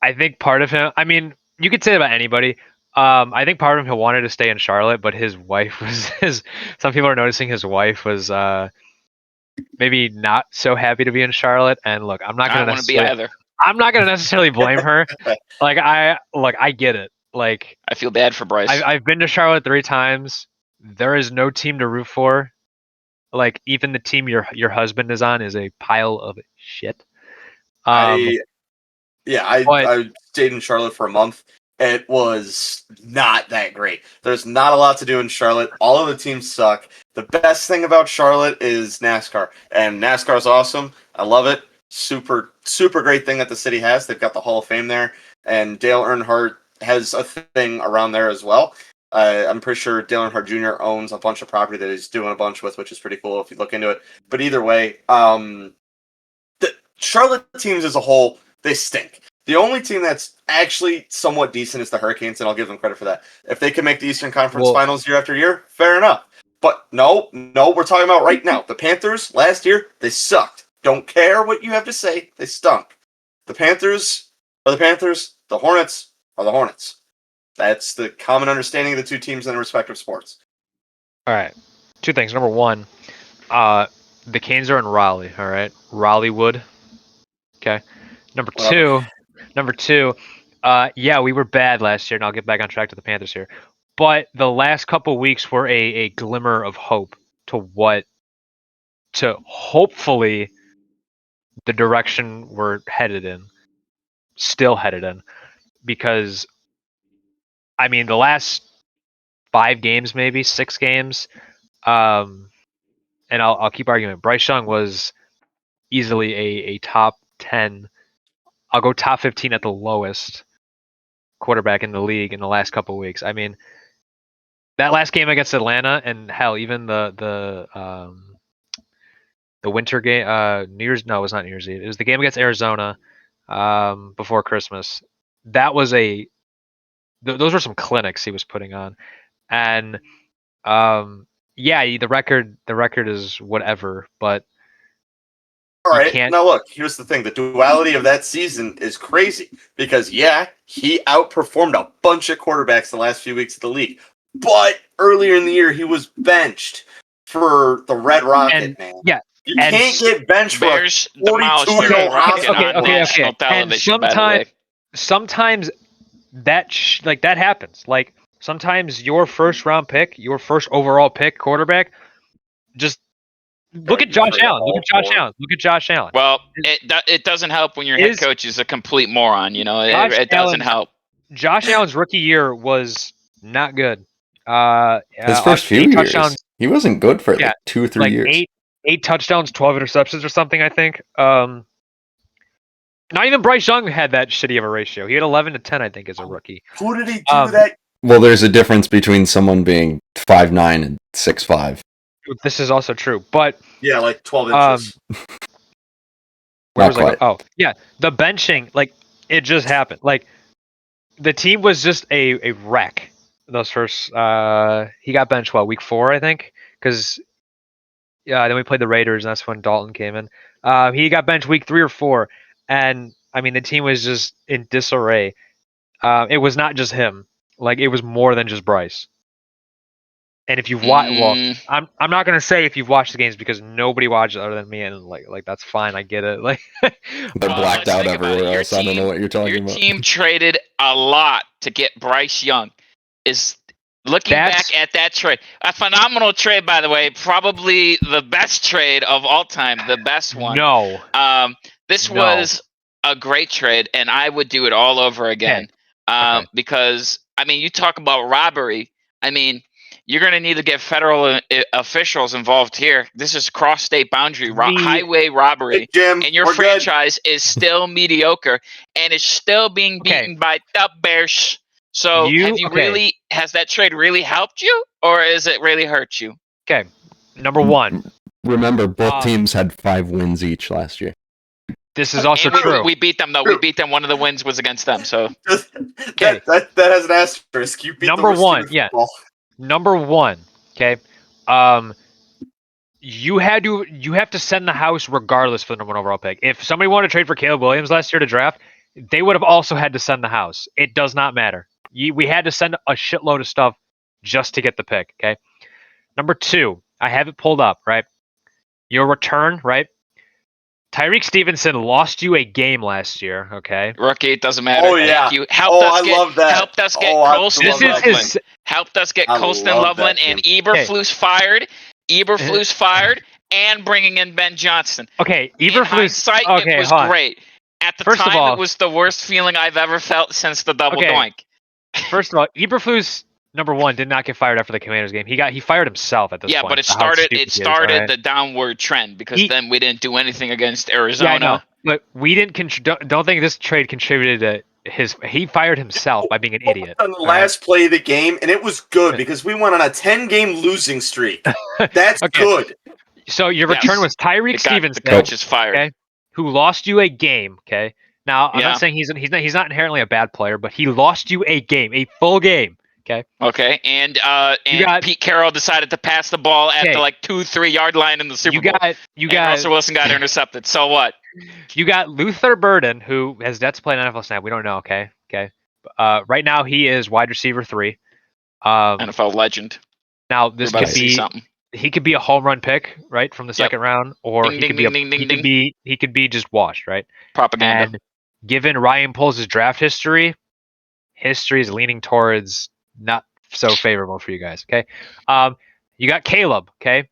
I think part of him. I mean, you could say that about anybody. I think part of him he wanted to stay in Charlotte, but his wife was some people are noticing his wife was maybe not so happy to be in Charlotte. And look, I'm not going to necessarily blame her. I get it. Like, I feel bad for Bryce. I've been to Charlotte 3 times. There is no team to root for. Like, even the team your husband is on is a pile of shit. I stayed in Charlotte for a month. It was not that great. There's not a lot to do in Charlotte. All of the teams suck. The best thing about Charlotte is NASCAR, and NASCAR is awesome. I love it. Super, super great thing that the city has. They've got the Hall of Fame there, and Dale Earnhardt has a thing around there as well. I'm pretty sure Dale Earnhardt Jr. owns a bunch of property that he's doing a bunch with, which is pretty cool if you look into it. But either way, the Charlotte teams as a whole, they stink. The only team that's actually somewhat decent is the Hurricanes, and I'll give them credit for that. If they can make the Eastern Conference Finals year after year, fair enough. But no, we're talking about right now. The Panthers, last year, they sucked. Don't care what you have to say. They stunk. The Panthers are the Panthers. The Hornets are the Hornets. That's the common understanding of the two teams in their respective sports. All right. 2 things. Number 1, the Canes are in Raleigh, all right? Raleighwood. Okay. Number two, yeah, we were bad last year, and I'll get back on track to the Panthers here. But the last couple weeks were a glimmer of hope to hopefully the direction we're still headed in. Because, I mean, the last 5 games, maybe 6 games, and I'll keep arguing. Bryce Young was easily a top 10. I'll go top 15 at the lowest quarterback in the league in the last couple of weeks. I mean, that last game against Atlanta, and hell, even the winter game, it was not New Year's Eve. It was the game against Arizona before Christmas. That was those were some clinics he was putting on, and yeah, the record is whatever, but all right. Now look, here's the thing: the duality of that season is crazy because he outperformed a bunch of quarterbacks the last few weeks of the league, but earlier in the year he was benched for the Red Rocket, man. Yeah. You can't get benched for a 42-year-old Rocket on national television. And sometimes that happens. Like, sometimes your first round pick, your first overall pick quarterback, just look at Josh Allen. Look at Josh Allen. Well, it doesn't help when your head coach is a complete moron. You know, it doesn't help. Josh Allen's rookie year was not good. His first few years, he wasn't good for 2 or 3 years. 8 touchdowns, 12 interceptions or something, I think. Not even Bryce Young had that shitty of a ratio. He had 11 to 10, I think, as a rookie. Who did he do that? Well, there's a difference between someone being 5'9" and 6'5". This is also true, but yeah, like 12 inches. Not quite. Oh, yeah, the benching, like, it just happened. Like, the team was just a wreck. Those first, he got benched week 4, I think, because then we played the Raiders, and that's when Dalton came in. He got benched week 3 or 4, and I mean, the team was just in disarray. It was not just him. Like, it was more than just Bryce. And if you've watched, well, I'm not gonna say if you've watched the games because nobody watched it other than me, and like that's fine. I get it. Like, They're blacked let's out think about it. everywhere Your else. I don't know what you're talking Your about. team traded a lot to get Bryce Young. Is looking back at that trade, a phenomenal trade, by the way, probably the best trade of all time, the best one. No. This No. was a great trade, and I would do it all over again. Okay. Because I mean, you talk about robbery. I mean, you're going to need to get federal officials involved here. This is cross-state boundary, highway robbery, Hey, Jim, and your we're good. franchise is still mediocre and is still being beaten by the Bears. So, has that trade really helped you, or is it really hurt you? Okay, number one. Remember, both teams had 5 wins each last year. This is also true. We beat them, though. We beat them. One of the wins was against them. So that has an asterisk. You beat number the one. Yeah. Number one. Okay. You have to send the house regardless for the number 1 overall pick. If somebody wanted to trade for Caleb Williams last year to draft, they would have also had to send the house. It does not matter. We had to send a shitload of stuff just to get the pick. Okay. Number 2, I have it pulled up. Right. Your return. Right. Tyreek Stevenson lost you a game last year, okay? Rookie, it doesn't matter. Oh, yeah. Thank you. Helped us get Colston Loveland. Helped us get Colston Loveland and Eberflus fired. Eberflus fired and bringing in Ben Johnson. Okay, Eberflus. It was great. At the time, it was the worst feeling I've ever felt since the double doink. First of all, Eberflus, number 1, did not get fired after the Commanders game. He fired himself at this point. Yeah, but it started the downward trend because then we didn't do anything against Arizona. Yeah, I know. But we didn't don't think this trade contributed to he fired himself by being an idiot. On the last play of the game, and it was good because we went on a 10-game losing streak. That's good. So your return was Tyreek Stevenson, the coach is fired. Okay, who lost you a game. Okay, now I'm not saying he's not inherently a bad player, but he lost you a game, a full game. Okay, and Pete Carroll decided to pass the ball at the 2-3 yard line in the Super Bowl. Russell Wilson got intercepted. So what? You got Luther Burden, who has yet to play an NFL snap. We don't know. Okay. Right now he is wide receiver 3. NFL legend. Now this could be something. He could be a home run pick, right, from the second round, or he could be just washed, right? Propaganda. And given Ryan Poles' draft history is leaning towards not so favorable for you guys. Okay. You got Caleb. Okay.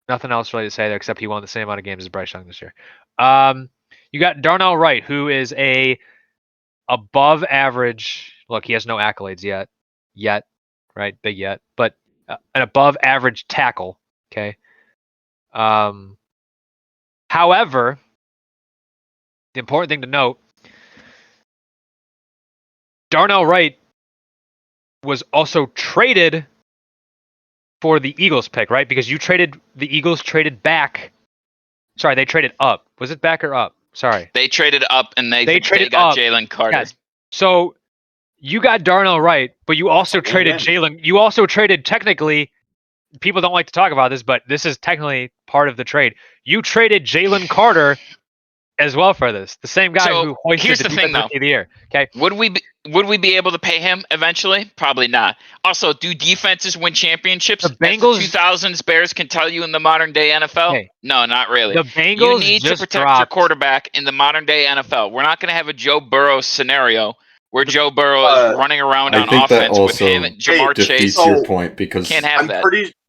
Nothing else really to say there except he won the same amount of games as Bryce Young this year. You got Darnell Wright, who is a above average. Look, he has no accolades yet, right? Big yet, but an above average tackle. Okay. However, the important thing to note, Darnell Wright was also traded for the Eagles pick, right? Because the Eagles traded back. Sorry, they traded up. Was it back or up? Sorry. They traded up and they got Jalen Carter. Yes. So you got Darnell Wright, but you also traded Jalen. You also traded, technically, people don't like to talk about this, but this is technically part of the trade. You traded Jalen Carter as well for this. The same guy who hoisted the Defensive Rookie of the Year. Okay. Would we be able to pay him eventually? Probably not. Also, do defenses win championships? The Bengals, as the 2000s Bears can tell you in the modern day NFL. No, not really. The Bengals you need to protect your quarterback in the modern day NFL. We're not going to have a Joe Burrow scenario where Joe Burrow is running around on offense with him and Jamar Chase. Your point because can't have that.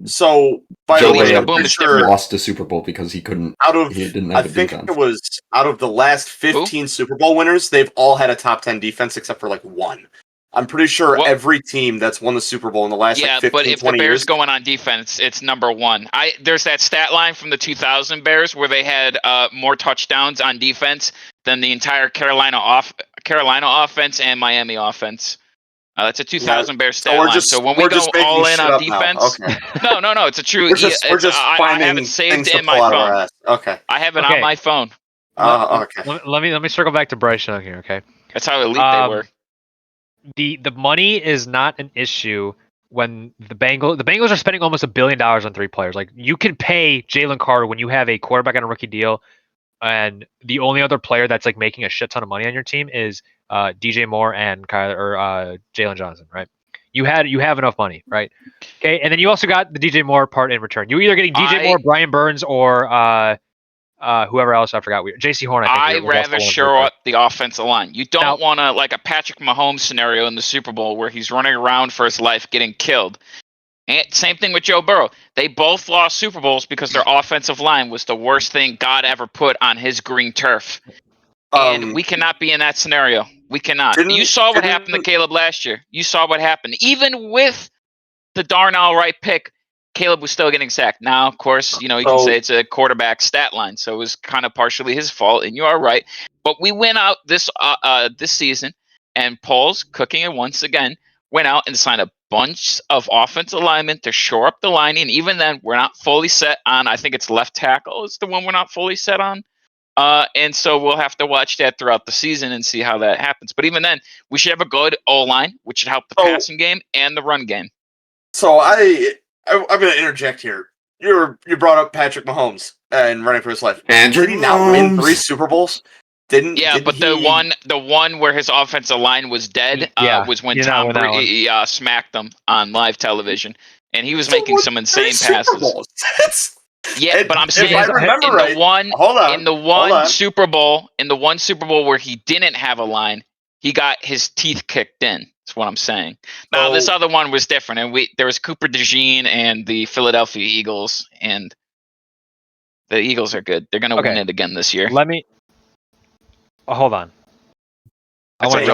Joe Burrow lost the Super Bowl because he couldn't. He didn't have a defense. I think it was out of the last 15 Super Bowl winners, they've all had a top 10 defense except for one. I'm pretty sure every team that's won the Super Bowl in the last 15, 20 years. Yeah, but if the Bears going on defense, it's number 1. There's that stat line from the 2000 Bears where they had more touchdowns on defense than the entire Carolina offense and Miami offense. That's a 2000 Bears stat line. So when we go all in on defense, no, it's a true. I have it saved in my phone. Okay, I have it on my phone. Okay. Let me circle back to Bryce Young here. Okay, that's how elite they were. The money is not an issue when the Bengals are spending almost $1 billion on 3 players. Like, you can pay Jalen Carter when you have a quarterback on a rookie deal and the only other player that's like making a shit ton of money on your team is DJ Moore and Jalen Johnson, right? You have enough money, right? Okay, and then you also got the DJ Moore part in return. You're either getting DJ Moore, Brian Burns, or whoever else I forgot. JC Horn, I think. I'd rather shore up the offensive line. You don't want to like a Patrick Mahomes scenario in the Super Bowl where he's running around for his life getting killed. And same thing with Joe Burrow. They both lost Super Bowls because their offensive line was the worst thing God ever put on his green turf. And we cannot be in that scenario. We cannot. You saw what happened to Caleb last year. You saw what happened. Even with the Darnell Wright pick, Caleb was still getting sacked. Now, of course, you can say it's a quarterback stat line, so it was kind of partially his fault, and you are right. But we went out this season, and Paul's cooking it once again, went out and signed a bunch of offensive linemen to shore up the line, and even then, we're not fully set on, I think it's left tackle is the one we're not fully set on. And so we'll have to watch that throughout the season and see how that happens. But even then, we should have a good O-line, which should help the passing game and the run game. So I'm going to interject here. You brought up Patrick Mahomes and running for his life. And did he not win 3 Super Bowls? Didn't the one where his offensive line was dead was when Tom Brady smacked them on live television, and he was making some insane passes. Yeah, but I'm saying if I remember right, in the one Super Bowl where he didn't have a line, he got his teeth kicked in. That's what I'm saying. Now this other one was different, and there was Cooper DeJean and the Philadelphia Eagles, and the Eagles are good. They're going to win it again this year. Let me hold on. I want to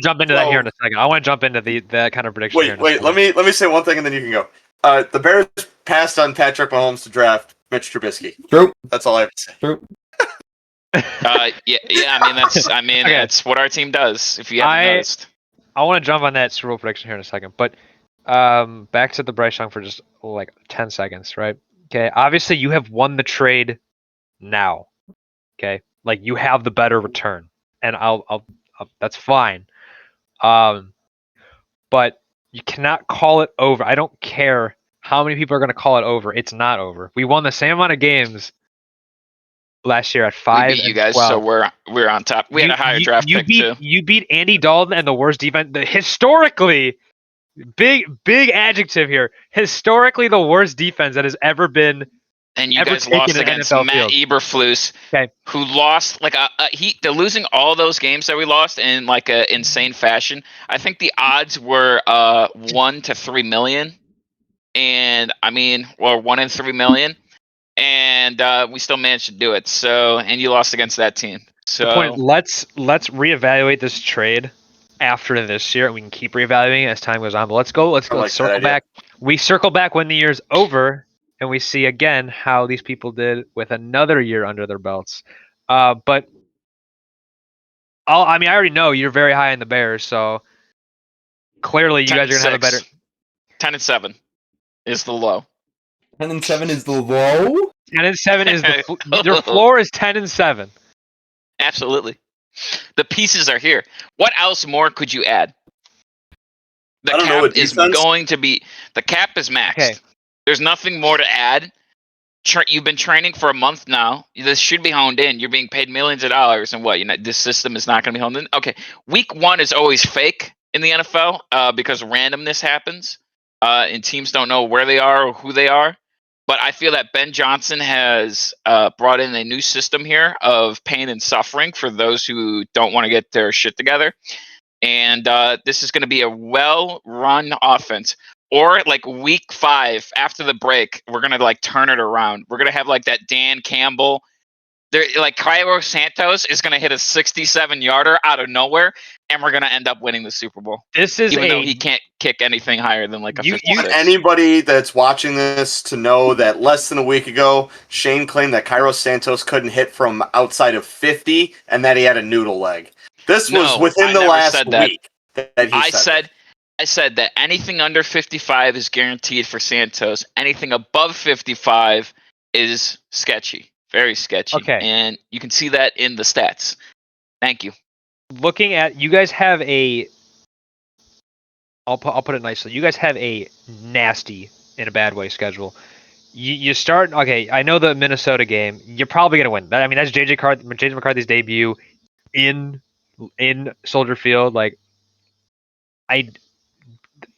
jump into that here in a second. I want to jump into that kind of prediction. Wait. Let me say one thing, and then you can go. The Bears passed on Patrick Mahomes to draft Mitch Trubisky. True. That's all I have to say. True. I mean that's what our team does. If you haven't noticed, I want to jump on that Super Bowl prediction here in a second, but back to the Bryce Young for just like 10 seconds, right? Okay, obviously you have won the trade now. Okay, like you have the better return, and I'll that's fine. But you cannot call it over. I don't care how many people are going to call it over. It's not over. We won the same amount of games last year at 5. We beat you guys, 12. so we're on top. We had a higher draft pick too. You beat Andy Dalton and the worst defense. Historically, big adjective here. Historically, the worst defense that has ever been. And you guys lost against Matt Eberflus, who lost they're losing all those games that we lost in like an insane fashion. I think the odds were 1 to 3 million, and 1 in 3 million, and we still managed to do it. So, and you lost against that team. So let's reevaluate this trade after this year, and we can keep reevaluating as time goes on. But let's circle back. We circle back when the year's over. And we see again how these people did with another year under their belts. But I already know you're very high in the Bears, so clearly you guys are gonna have a better. 10-7 is the low. 10-7 is the low. 10-7 is your floor is 10-7. Absolutely. The pieces are here. What else more could you add? The cap is going to be. The cap is maxed. Okay. There's nothing more to add. You've been training for a month now. This should be honed in. You're being paid millions of dollars, and this system is not going to be honed in. Okay, week 1 is always fake in the NFL because randomness happens, and teams don't know where they are or who they are. But I feel that Ben Johnson has brought in a new system here of pain and suffering for those who don't want to get their shit together. And this is going to be a well-run offense. Or like week 5 after the break, we're gonna like turn it around. We're gonna have like that Dan Campbell. Like Cairo Santos is gonna hit a 67-yarder out of nowhere, and we're gonna end up winning the Super Bowl. Even though he can't kick anything higher than like a 56. You want anybody that's watching this to know that less than a week ago, Shane claimed that Cairo Santos couldn't hit from outside of 50, and that he had a noodle leg. This was within the last week that he said. I said that anything under 55 is guaranteed for Santos. Anything above 55 is sketchy, very sketchy. Okay. And you can see that in the stats. Thank you. Looking at, you guys have I'll put it nicely. You guys have a nasty, in a bad way, schedule. You start. Okay, I know the Minnesota game. You're probably gonna win. I mean, that's JJ McCarthy's debut in Soldier Field. Like, I'll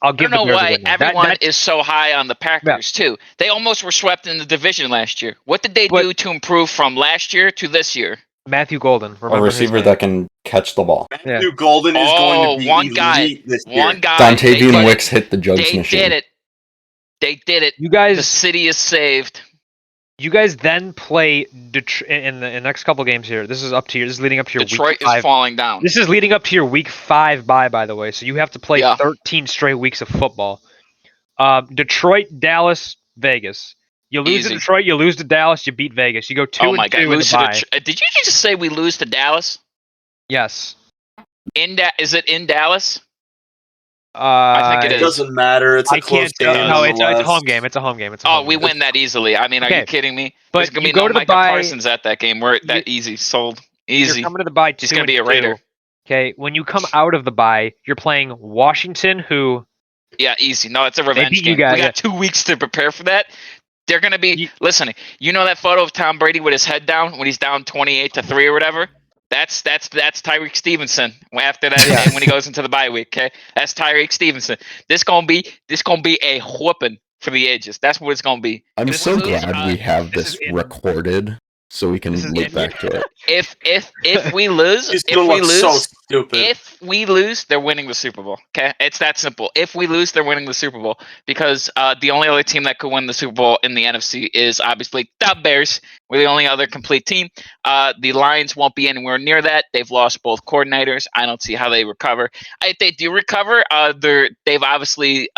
I give don't the know Bears a why win. There. everyone is so high on the Yeah. Packers too. They almost were swept in the division last year. What did they But- do to improve from last year to this year? Matthew Golden, A remember his receiver name. that can catch the ball. Matthew Golden is going to be one guy. elite this year. One guy. They Dontavian did Wicks it. hit the jugs They machine. did it. They did it. You The guys, city is saved. you guys then play in the next couple games here. This is up to you. This is leading up to your Detroit week 5. is falling down. This is leading up to your week 5 bye, by the way. So you have to play Yeah. 13 straight weeks of football. Detroit, Dallas, Vegas. You lose Easy. to Detroit, you lose to Dallas, you beat Vegas. You go 2 Oh my and God! 2 in the Lose to bye. Did you just say we lose to Dallas? Yes. Is it in Dallas? I think it It is. doesn't matter. It's a I close can't tell. game. No, it's a nonetheless. home game. It's a home game. It's a Oh, home we game. win that easily. I mean, are Okay. you kidding me? But There's gonna you be no go to the Micah bye- Parsons at that game. We're that easy sold. Easy. You're coming to the bye 2 He's gonna and be a 2. Raider. Okay, when you come out of the bye, you're playing Washington, who Yeah, easy. No, it's a revenge beat you game. guys, We got 2 weeks to prepare for that. They're gonna be listening. You know that photo of Tom Brady with his head down when he's down 28-3 or whatever. That's Tyreek Stevenson after that Yeah. game when he goes into the bye week. Okay, that's Tyreek Stevenson. This gonna be a whooping for the ages. That's what it's gonna be. I'm This so is- glad we have this this is in- recorded so we can This is look in- back to it. If we lose, He's if gonna we look so lose, stupid. if we lose, they're winning the Super Bowl. Okay, it's that simple. If we lose, they're winning the Super Bowl because the only other team that could win the Super Bowl in the NFC is obviously the Bears. We're the only other complete team. The Lions won't be anywhere near that. They've lost both coordinators. I don't see how they recover. If they do recover, they've obviously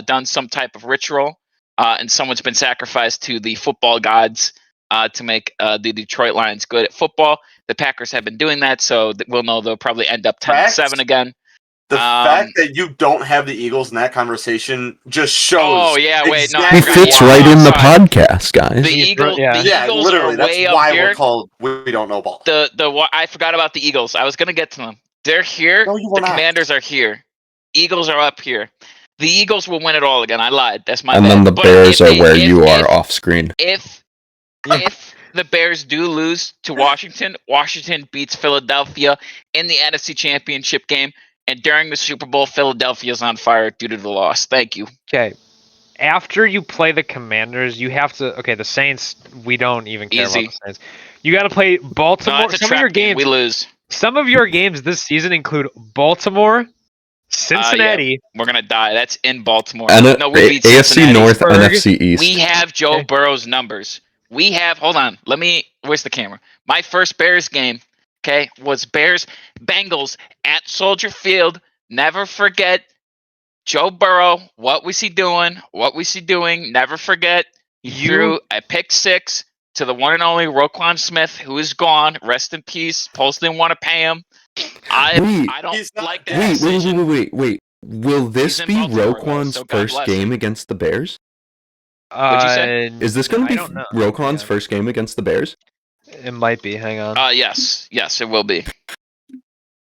done some type of ritual, and someone's been sacrificed to the football gods to make the Detroit Lions good at football. The Packers have been doing that, so we'll know they'll probably end up 10-7 again. The fact that you don't have the Eagles in that conversation just shows. Oh yeah, wait, no, I It forgot. fits Yeah, right in the sorry. podcast, guys. The Eagles, Yeah. Yeah, Eagles literally. are That's way up why here. we're called We Don't Know Ball. I forgot about the Eagles. I was gonna get to them. They're here. No, you The were not. Commanders are here. Eagles are up here. The Eagles will win it all again. I lied. That's my And bad. then the But Bears if are they- where if- you if- are off screen. If the Bears do lose to Washington, Washington beats Philadelphia in the NFC Championship game, and during the Super Bowl, Philadelphia's on fire due to the loss. Thank you. Okay. After you play the Commanders, you have to. Okay, the Saints. We don't even care Easy. about the Saints. You got to play No, Baltimore. it's a Some of your trap game. games. We lose. Some of your games this season include Baltimore, Cincinnati. We're gonna die. That's in Baltimore. And No, we beat AFC Cincinnati. North, Pittsburgh. NFC East. We have Joe Okay. Burrow's numbers. We have. Hold on. Where's the camera? My first Bears game, okay, was Bears Bengals at Soldier Field. Never forget Joe Burrow. What was he doing? What was he doing? Never forget. He threw a pick six to the one and only Roquan Smith, who is gone. Rest in peace. Post didn't want to pay him. I don't He's not like that Wait. decision. Will this He's in be Baltimore, though, Roquan's so God first bless game him. against the Bears? What'd you say? Is this going to I be don't know. Roquan's Yeah. first game against the Bears? It might be. Hang on. Yes, it will be.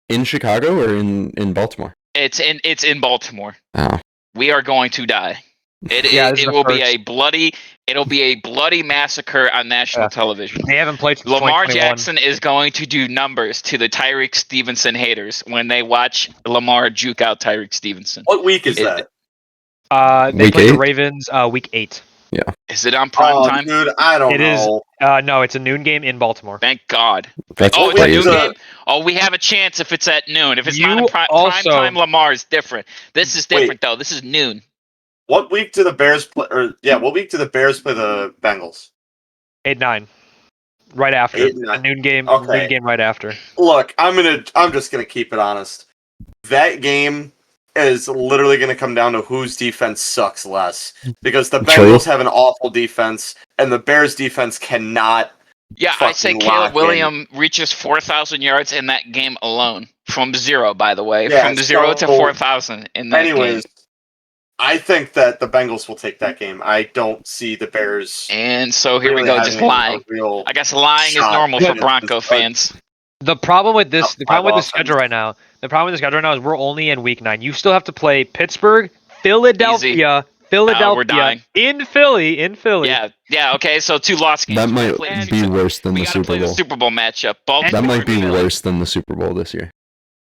In Chicago or in Baltimore? It's in Baltimore. Oh. We are going to die. Yeah, this is It the will be first. it'll be a bloody massacre on national Yeah. television. They haven't played since Lamar 2021. Jackson is going to do numbers to the Tyreek Stevenson haters when they watch Lamar juke out Tyreek Stevenson. What week is that? They Week played the 8? Ravens week 8. Is it on prime Oh, time? dude, I don't It is. know. No, it's a noon game in Baltimore. Thank God. That's Oh, it's a crazy. noon game? Oh, we have a chance if it's at noon. If it's not in You prime also- time, Lamar is different. This is Wait. different, though. This is noon. What week do the Bears play? What week do the Bears play the Bengals? 8-9. Right after. 8-9. A noon game. Okay. Noon game right after. Look, I'm just gonna keep it honest. That game is literally gonna come down to whose defense sucks less. Because the True. Bengals have an awful defense, and the Bears defense cannot. Yeah, I say Fucking Caleb lock in. Williams reaches 4,000 yards in that game alone. From zero, by the way. Yeah, From 0 to so- 4,000 in that Anyways, game. I think that the Bengals will take that game. I don't see the Bears. And so here we really go, just having a lying. real I guess lying is shot normal for against Bronco this, fans. The problem with this, Top the problem five with the schedule offense. right now, the problem with the schedule right now is we're only in week 9. You still have to play Pittsburgh, Philadelphia, Philadelphia we're dying. in Philly. Yeah. Okay, so 2 lost games. That We gotta might play the be Super- worse than we the gotta play Super the Bowl. Super Bowl matchup. That Baltimore might be and Philly. worse than the Super Bowl this year.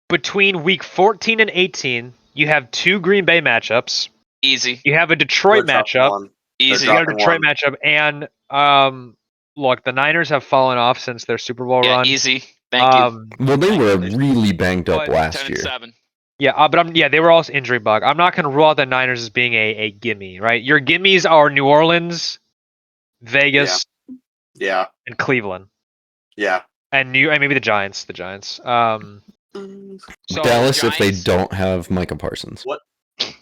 Between week 14 and 18, you have 2 Green Bay matchups. Easy. You have a Detroit They're dropping matchup. one. Easy. You got a dropping Detroit one. matchup, and look, the Niners have fallen off since their Super Bowl Yeah, run. easy. Thank you. Well, they Thank were you. really banged up But last 10 year. and 7. Yeah, they were also injury bug. I'm not going to rule out the Niners as being a gimme, right? Your gimmies are New Orleans, Vegas, Yeah. and Cleveland, Yeah. and maybe the Giants. So Dallas if they Giants- don't have Micah Parsons.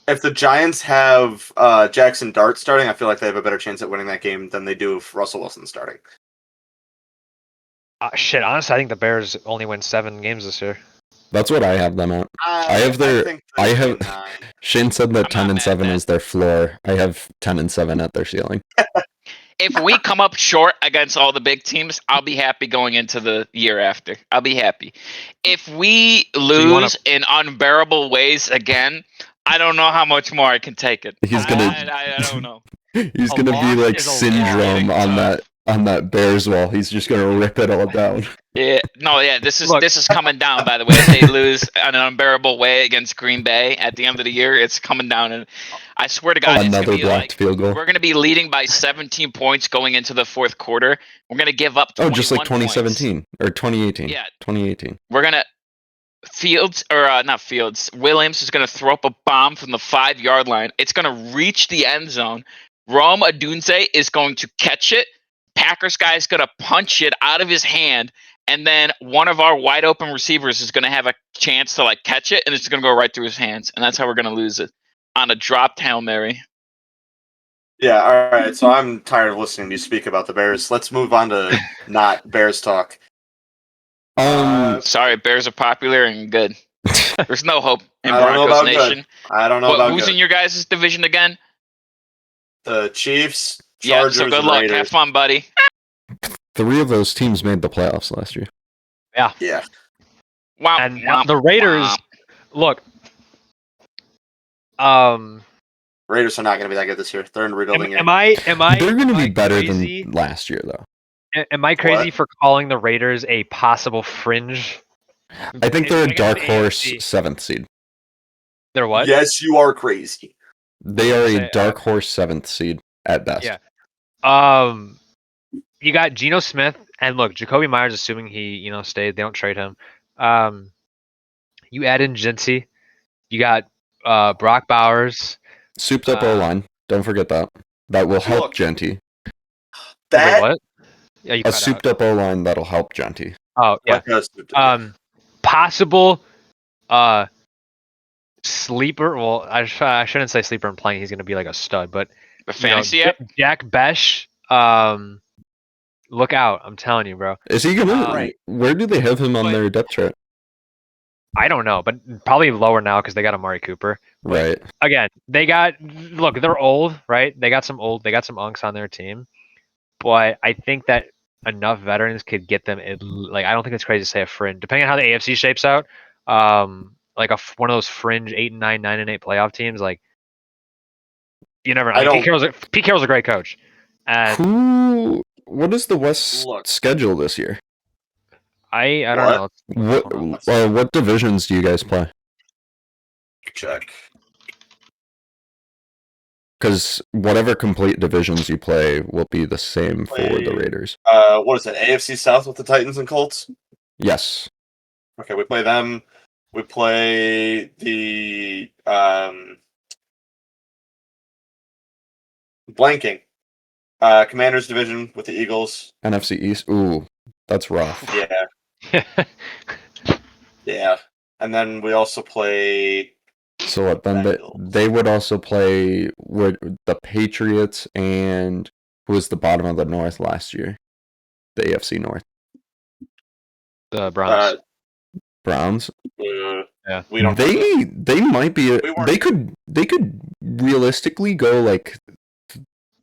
If the Giants have Jackson Dart starting, I feel like they have a better chance at winning that game than they do if Russell Wilson starting. Shit, honestly, I think the Bears only win 7 games this year. That's what I have them at. I think I they have- win 9. Shane said that I'm 10 not and mad at 7 that. is their floor. I have 10 and 7 at their ceiling. If we come up short against all the big teams, I'll be happy going into the year after. I'll be happy. If we you wanna- lose in unbearable ways again, I don't know how much more I can take it. He's gonna- I don't know. He's A gonna be loss like is a Syndrome loss. on that Bears wall. He's just gonna rip it all down. Yeah, no, yeah. This Look. is coming down. By the way, if they lose in an unbearable way against Green Bay at the end of the year, it's coming down. And I swear to God, it's Another gonna be blocked like field goal. we're gonna be leading by 17 points going into the fourth quarter. We're gonna give up. Oh, just like 21 points. 2017 or 2018. Yeah. 2018. We're gonna not Fields. Williams is gonna throw up a bomb from the 5-yard line. It's gonna reach the end zone. Rome Odunze is going to catch it. Packers guy is gonna punch it out of his hand, and then one of our wide open receivers is gonna have a chance to like catch it, and it's gonna go right through his hands, and that's how we're gonna lose it on a dropped Hail Mary. Yeah, all right. So I'm tired of listening to you speak about the Bears. Let's move on to not Bears talk. Sorry, Bears are popular and good. There's no hope in I don't know Broncos about good. Nation. I don't know about Who's good. in your guys' division again? The Chiefs, Yeah, Chargers, so good and luck. Raiders. Have fun, buddy. 3 of those teams made the playoffs last year. Yeah. Wow. And now the Raiders, look, Raiders are not going to be that good this year. They're in rebuilding year. am I They're going to am be I better crazy? than last year, though. Am I crazy What? for calling the Raiders a possible fringe? I think they're a Against dark the horse AFC. 7th seed. They're what? Yes, you are crazy. They are Say, a dark horse 7th seed at best. Yeah. You got Geno Smith, and look, Jacoby Myers, assuming he stayed, they don't trade him. You add in Jincy. You got Brock Bowers. Souped up O-line. Don't forget that. That will help Look, Genty. That Wait, what? Yeah, you A cut souped up O-line that'll help Genty. out. Oh yeah. what does Snoop do? Possible sleeper. Well, I shouldn't say sleeper and playing. He's going to be like a stud, but The fantasy app? Jack Besh. Look out! I'm telling you, bro. Is he gonna? Right. Where do they have him on But- their depth chart? I don't know, but probably lower now because they got Amari Cooper. Right. Again, they're old, right? They got some unks on their team, but I think that enough veterans could get them. I don't think it's crazy to say a fringe, depending on how the AFC shapes out. Like one of those fringe 8 and 9, 9 and 8 playoff teams. Like you never know. Pete Carroll's a great coach, and What is the West Look. schedule this year? I don't What? know. What divisions do you guys play? Check. Because whatever complete divisions you play will be the same for the Play- Raiders. What is it? AFC South with the Titans and Colts? Yes. Okay, we play them. We play the blanking. Commanders division with the Eagles. NFC East. Ooh, that's rough. Yeah. Yeah. And then we also play So what, then they would also play with the Patriots and who was the bottom of the North last year? The AFC North. The Browns. Browns. Yeah. We don't They might be We weren't- they could realistically go like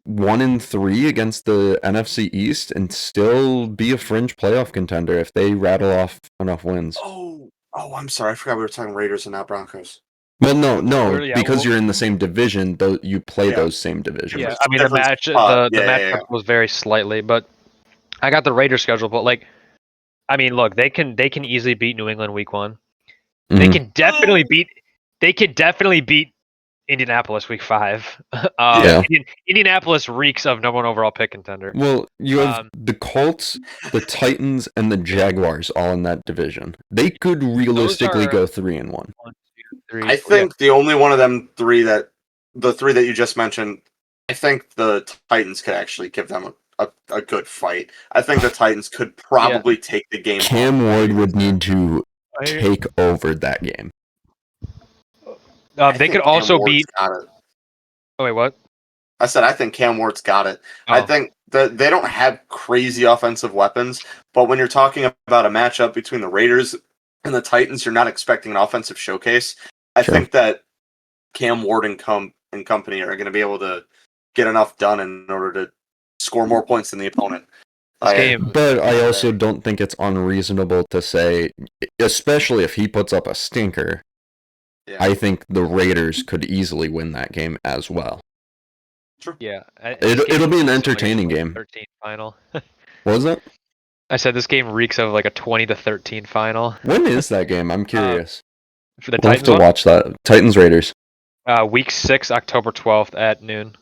1-3 against the NFC East and still be a fringe playoff contender if they rattle off enough wins. Oh, I'm sorry. I forgot we were talking Raiders and not Broncos. Well, no, Or, yeah, because well- you're in the same division, though you play Yeah. those same divisions. Yeah, Different- I mean the different match spot. the Yeah, matchup yeah, yeah. was very slightly, but I got the Raiders schedule, but like, I mean, look, they can easily beat New England week 1. They Mhm. can definitely beat Indianapolis week 5. Yeah. Indianapolis reeks of number 1 overall pick contender. Well, you have Um, the Colts, the Titans, and the Jaguars all in that division. They could realistically are- go 3-1. 1, 2, 3. I think the only one of them the three that you just mentioned, I think the Titans could actually give them a good fight. I think the Titans could probably take the game. Cam off. Ward would need to I- take over that game. I they think could Cam also Ward's beat. got it. Oh wait, what? I said I think Cam Ward's got it. Oh. I think that they don't have crazy offensive weapons, but when you're talking about a matchup between the Raiders and the Titans, you're not expecting an offensive showcase. I Sure. think that Cam Ward and company are going to be able to get enough done in order to score more points than the opponent. This game. But I also don't think it's unreasonable to say, especially if he puts up a stinker, Yeah. I think the Raiders could easily win that game as well. Yeah, It'll be an entertaining game. 13 final. What was that? I said this game reeks of like a 20-13 final When is that game? I'm curious. for the We'll have Titans to one. watch that. Titans Raiders. Week 6, October 12th at noon.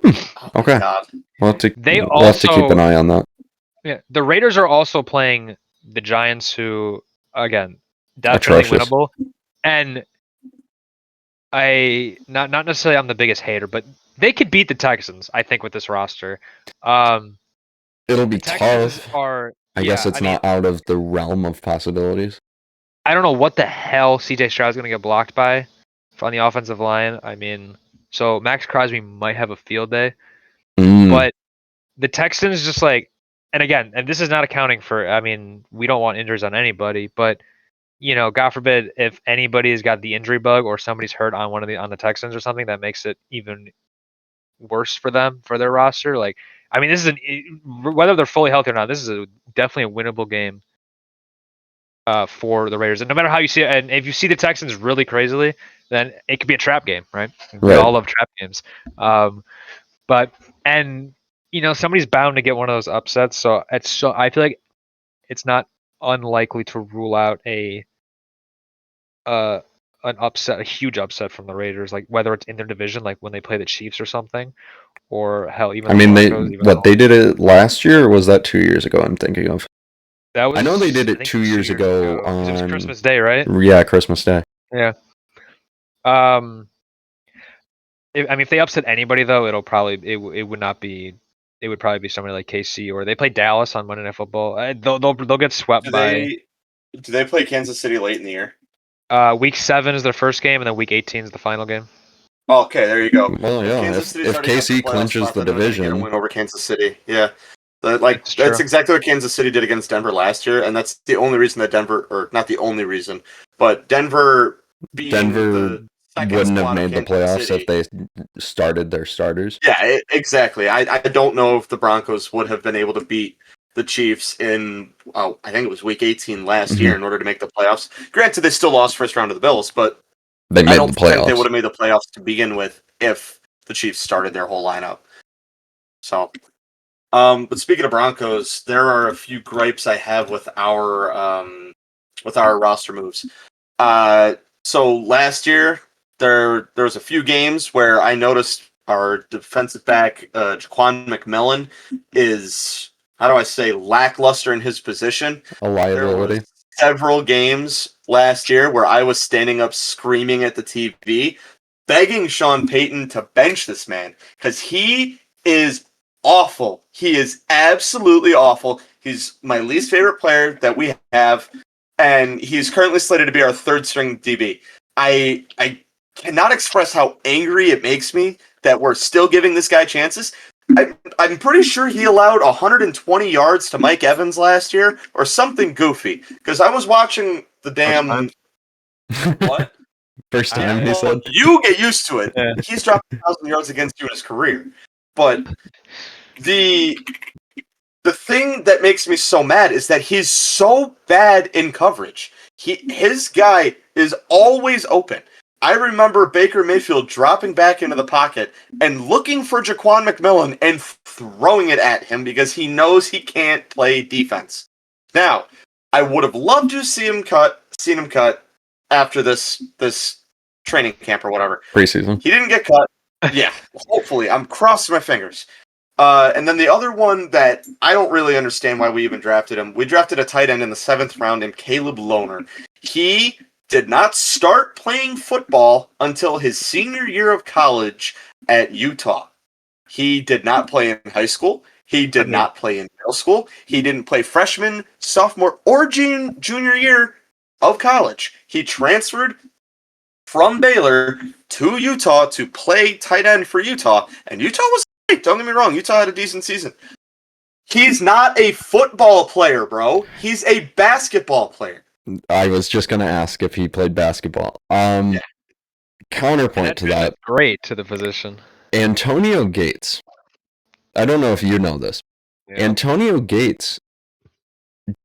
Oh my Okay. God. We'll have to They keep an eye on that. Yeah, the Raiders are also playing the Giants, who again definitely Atrocious. winnable. And I not necessarily I'm the biggest hater, but they could beat the Texans. I think with this roster, It'll be Texans tough. are. I guess yeah, it's I mean, not out of the realm of possibilities. I don't know what the hell CJ Stroud's going to get blocked by on the offensive line. I mean, so Max Crosby might have a field day, but the Texans just like, and again, and this is not accounting for, I mean, we don't want injuries on anybody, but you know, God forbid if anybody's got the injury bug or somebody's hurt on on the Texans or something, that makes it even worse for them, for their roster. Like, I mean, this is whether they're fully healthy or not, this is definitely a winnable game for the Raiders. And no matter how you see it, and if you see the Texans really crazily, then it could be a trap game, right? We all love trap games. But you know, somebody's bound to get one of those upsets. So I feel like it's not unlikely to rule out an upset, a huge upset from the Raiders, like whether it's in their division, like when they play the Chiefs or something, or hell, even I the mean, Broncos, they did it last year, or was that 2 years ago? I'm thinking of. That was, I know they did I it think 2 years ago 'cause it was on Christmas Day, right? Yeah, Christmas Day. Yeah. If they upset anybody though, it would not be. It would probably be somebody like KC, or they play Dallas on Monday Night Football. They'll get swept Do they play Kansas City late in the year? Week 7 is their first game, and then Week 18 is the final game. Oh, okay, there you go. Well, yeah, Kansas City's if already got KC playoff clinches spot, the then they're gonna get a division, win over Kansas City. Yeah, That's that's true. exactly what Kansas City did against Denver last year, and that's the only reason that Denver, or not the only reason, but Denver being the second wouldn't have squad of made the Kansas playoffs City. if they started their starters. Yeah, exactly. I don't know if the Broncos would have been able to beat the Chiefs in, I think it was Week 18 last year in order to make the playoffs. Granted, they still lost first round of the Bills, but They made I don't the playoffs. think they would have made the playoffs to begin with if the Chiefs started their whole lineup. So, but speaking of Broncos, there are a few gripes I have with our roster moves. So last year there was a few games where I noticed our defensive back Jaquan McMillan is, how do I say, lackluster in his position. A There liability. was several games last year where I was standing up screaming at the TV, begging Sean Payton to bench this man because he is awful. He is absolutely awful. He's my least favorite player that we have, and he's currently slated to be our third string DB. I cannot express how angry it makes me that we're still giving this guy chances. I'm pretty sure he allowed 120 yards to Mike Evans last year or something goofy. Because I was watching the damn... What? First time, he Well, said. you get used to it. Yeah. He's dropped 1,000 yards against you in his career. But the thing that makes me so mad is that he's so bad in coverage. His guy is always open. I remember Baker Mayfield dropping back into the pocket and looking for Jaquan McMillan and throwing it at him because he knows he can't play defense. Now, I would have loved to seen him cut after this training camp or whatever. Preseason. He didn't get cut. Yeah, hopefully. I'm crossing my fingers. And then the other one that I don't really understand why we even drafted him, we drafted a tight end in the 7th round named Caleb Lohner. He did not start playing football until his senior year of college at Utah. He did not play in high school. He did not play in middle school. He didn't play freshman, sophomore, or junior year of college. He transferred from Baylor to Utah to play tight end for Utah, and Utah was great. Don't get me wrong. Utah had a decent season. He's not a football player, bro. He's a basketball player. I was just going to ask if he played basketball. Counterpoint to that. Great to the position. Antonio Gates. I don't know if you know this. Yeah. Antonio Gates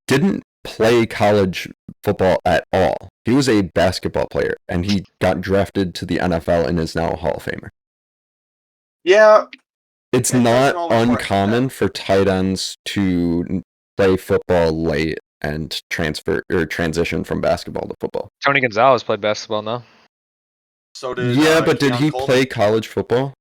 didn't play college football at all. He was a basketball player, and he got drafted to the NFL and is now a Hall of Famer. Yeah. It's not uncommon for tight ends to play football late and transition from basketball to football. Tony Gonzalez played basketball, no? So did but did he play college football?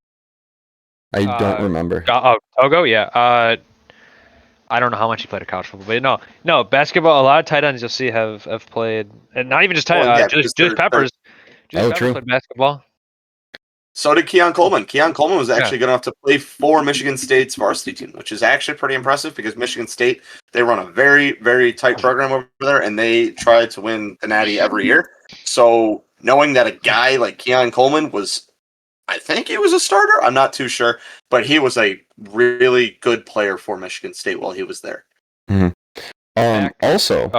I don't remember. Togo, yeah. I don't know how much he played at college football, but no, basketball. A lot of tight ends you'll see have played, and not even just tight ends. Julius Peppers. Julius Peppers played basketball. So did Keon Coleman. Keon Coleman was actually good enough to play for Michigan State's varsity team, which is actually pretty impressive because Michigan State, they run a very, very tight program over there, and they try to win the Natty every year. So knowing that a guy like Keon Coleman was, I think he was a starter, I'm not too sure, but he was a really good player for Michigan State while he was there. Mm-hmm. Also,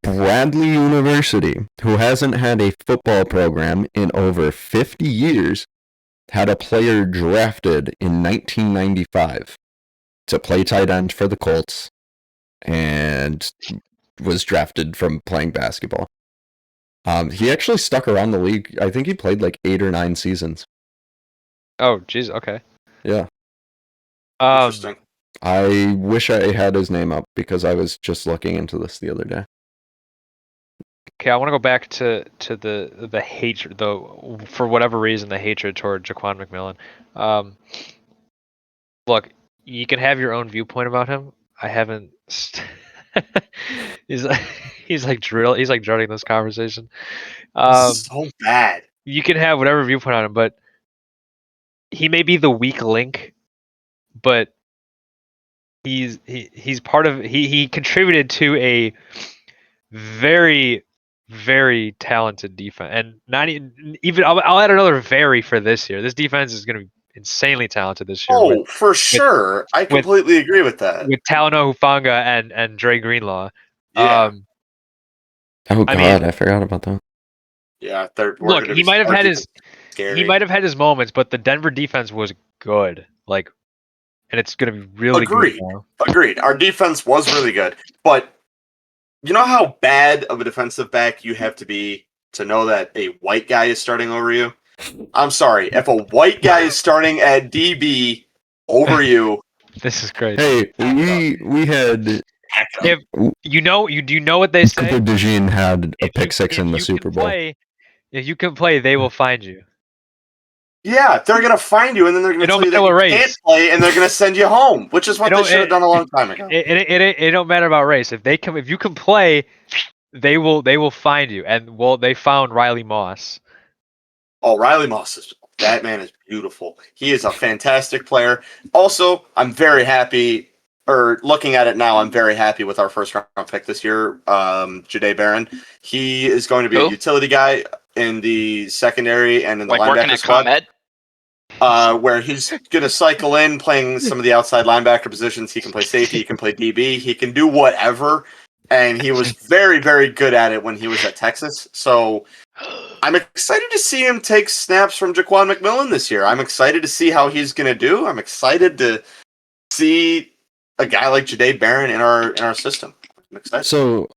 Bradley University, who hasn't had a football program in over 50 years, had a player drafted in 1995 to play tight end for the Colts and was drafted from playing basketball. He actually stuck around the league. I think he played like 8 or 9 seasons. Oh, geez. Okay. Yeah. Interesting. I wish I had his name up because I was just looking into this the other day. Okay, I want to go back to the hatred, though, for whatever reason, the hatred toward Jaquan McMillan. Look, you can have your own viewpoint about him. I haven't. he's like dreading this conversation. So bad. You can have whatever viewpoint on him, but he may be the weak link, but he's part of. He contributed to a very, very talented defense, and not even. I'll add another very for this year. This defense is going to be insanely talented this year. Oh, for sure. I completely agree with that. With Talanoa Hufanga and Dre Greenlaw. Yeah. I forgot about that. Yeah, look, he might have had his moments, but the Denver defense was good. Like, and it's going to be really good now. Agreed. Our defense was really good, but you know how bad of a defensive back you have to be to know that a white guy is starting over you? I'm sorry. If a white guy is starting at DB over you... This is great. Hey, we had... If you know what they say? Cooper DeJean had a pick six in the Super Bowl. If you can play, they will find you. Yeah, they're going to find you, and then they're going to tell you that you can't play, and they're going to send you home, which is what they should have done a long time ago. It don't matter about race. If you can play, they will find you. And they found Riley Moss. Oh, Riley Moss that man is beautiful. He is a fantastic player. Also, I'm very happy, or looking at it now, I'm very happy with our first round pick this year, Jahdae Barron. He is going to be a utility guy in the secondary and in the linebacker squad. Where he's going to cycle in, playing some of the outside linebacker positions. He can play safety, he can play DB, he can do whatever. And he was very, very good at it when he was at Texas. So I'm excited to see him take snaps from Jaquan McMillan this year. I'm excited to see how he's going to do. I'm excited to see a guy like Jahdae Barron in our system. I'm excited. So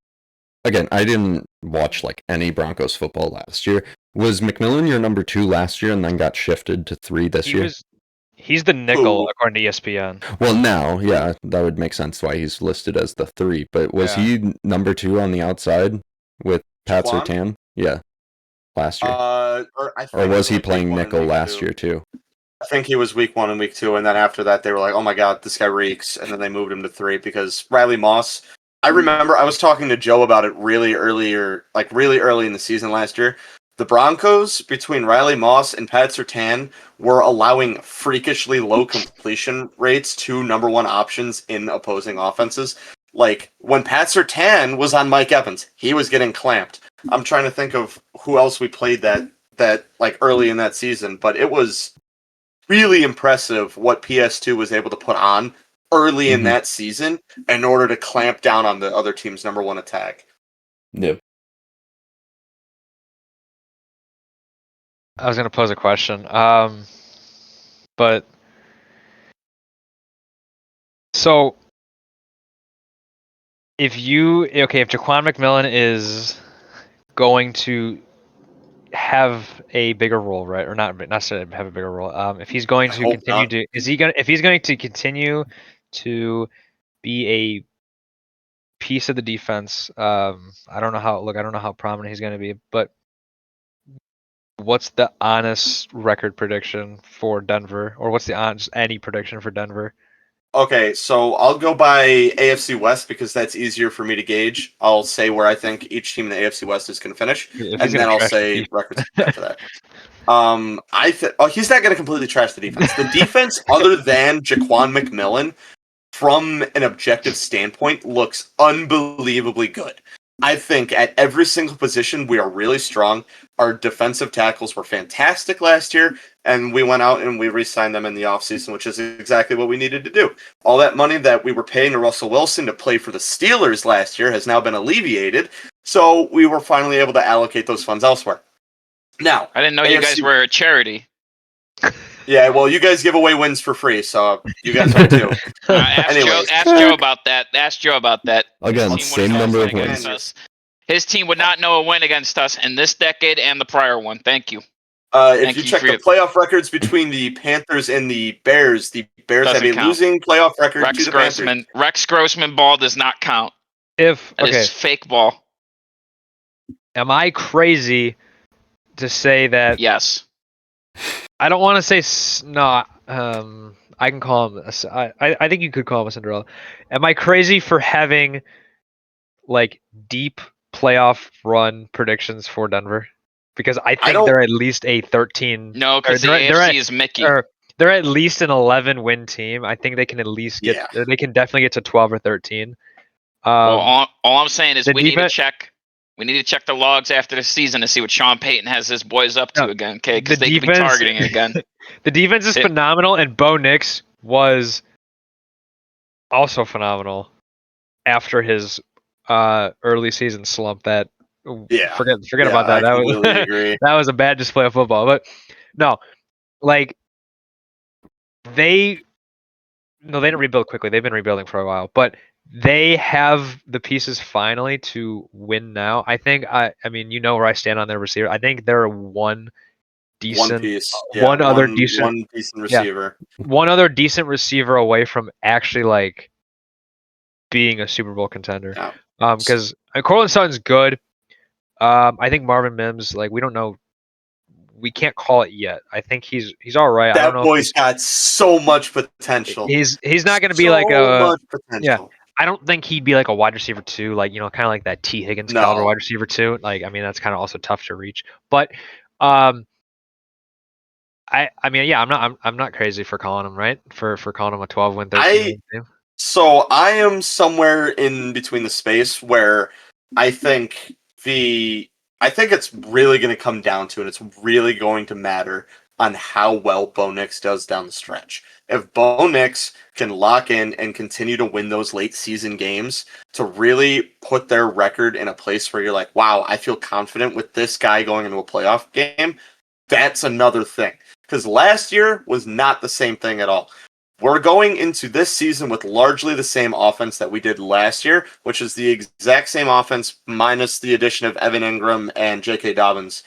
again, I didn't watch like any Broncos football last year. Was McMillan your number 2 last year and then got shifted to 3 this year? He's the nickel Who? according to ESPN. Well, now, yeah, that would make sense why he's listed as the 3. But was he number 2 on the outside with Pat Jaquan? Surtain? Yeah, last year. Or Was he like playing week 1 and nickel week last 2. year too? I think he was week 1 and week 2, and then after that they were like, "Oh my god, this guy reeks," and then they moved him to 3 because Riley Moss. I remember I was talking to Joe about it really early in the season last year. The Broncos, between Riley Moss and Pat Surtain, were allowing freakishly low completion rates to number 1 options in opposing offenses. Like when Pat Surtain was on Mike Evans, he was getting clamped. I'm trying to think of who else we played that like early in that season, but it was really impressive what PS2 was able to put on early in that season in order to clamp down on the other team's number 1 attack. Yep. I was going to pose a question. But so if Jaquan McMillan is going to have a bigger role, right? Or not necessarily have a bigger role. If he's going to continue to, if he's going to continue to be a piece of the defense, I don't know how prominent he's going to be, but what's the honest record prediction for Denver, or what's the honest any prediction for Denver? Okay, so I'll go by AFC West because that's easier for me to gauge. I'll say where I think each team in the AFC West is going to finish, and then I'll say records after that. He's not going to completely trash the defense. The defense, other than Jaquan McMillan, from an objective standpoint, looks unbelievably good. I think at every single position we are really strong. Our defensive tackles were fantastic last year, and we went out and we re-signed them in the offseason, which is exactly what we needed to do. All that money that we were paying to Russell Wilson to play for the Steelers last year has now been alleviated, so we were finally able to allocate those funds elsewhere. Now, I didn't know you guys were a charity. Yeah, well, you guys give away wins for free, so you guys are too. Ask Joe about that. Ask Joe about that. Again, same number of wins. His team would not know a win against us in this decade and the prior one. Thank you. If you check the playoff records between the Panthers and the Bears have a losing playoff record to the Panthers. Rex Grossman ball does not count. That is fake ball. Am I crazy to say that? Yes. I don't want to say no. I can call him. I think you could call him a Cinderella. Am I crazy for having like deep playoff run predictions for Denver? Because I think they're at least a 13. No, because the AFC is Mickey. They're at least an 11 win team. I think they can at least get. Yeah. They can definitely get to 12 or 13. Well, all I'm saying is we need to check. We need to check the logs after the season to see what Sean Payton has his boys up to again, okay? Because they could be targeting it again. The defense is phenomenal, and Bo Nix was also phenomenal after his early season slump. Forget about that. That was a bad display of football. But no, like they didn't rebuild quickly. They've been rebuilding for a while, but they have the pieces finally to win now. I think I mean, you know where I stand on their receiver. I think they're one decent one decent receiver. One other decent receiver away from actually like being a Super Bowl contender. Yeah. Because Cortland Sutton's good. I think Marvin Mims, like we don't know. We can't call it yet. I think he's all right. That boy's got so much potential. He's not going to be like a I don't think he'd be like a wide receiver 2, like kind of like that T Higgins caliber wide receiver 2. Like I mean that's kind of also tough to reach. But I mean I'm not crazy for calling him right for calling him a 12-win 13 team. So I am somewhere in between the space where I think it's really going to come down to, and it's really going to matter on how well Bo Nix does down the stretch. If Bo Nix can lock in and continue to win those late season games to really put their record in a place where you're like, wow, I feel confident with this guy going into a playoff game, that's another thing. Because last year was not the same thing at all. we're going into this season with largely the same offense that we did last year, which is the exact same offense minus the addition of Evan Ingram and J.K. Dobbins.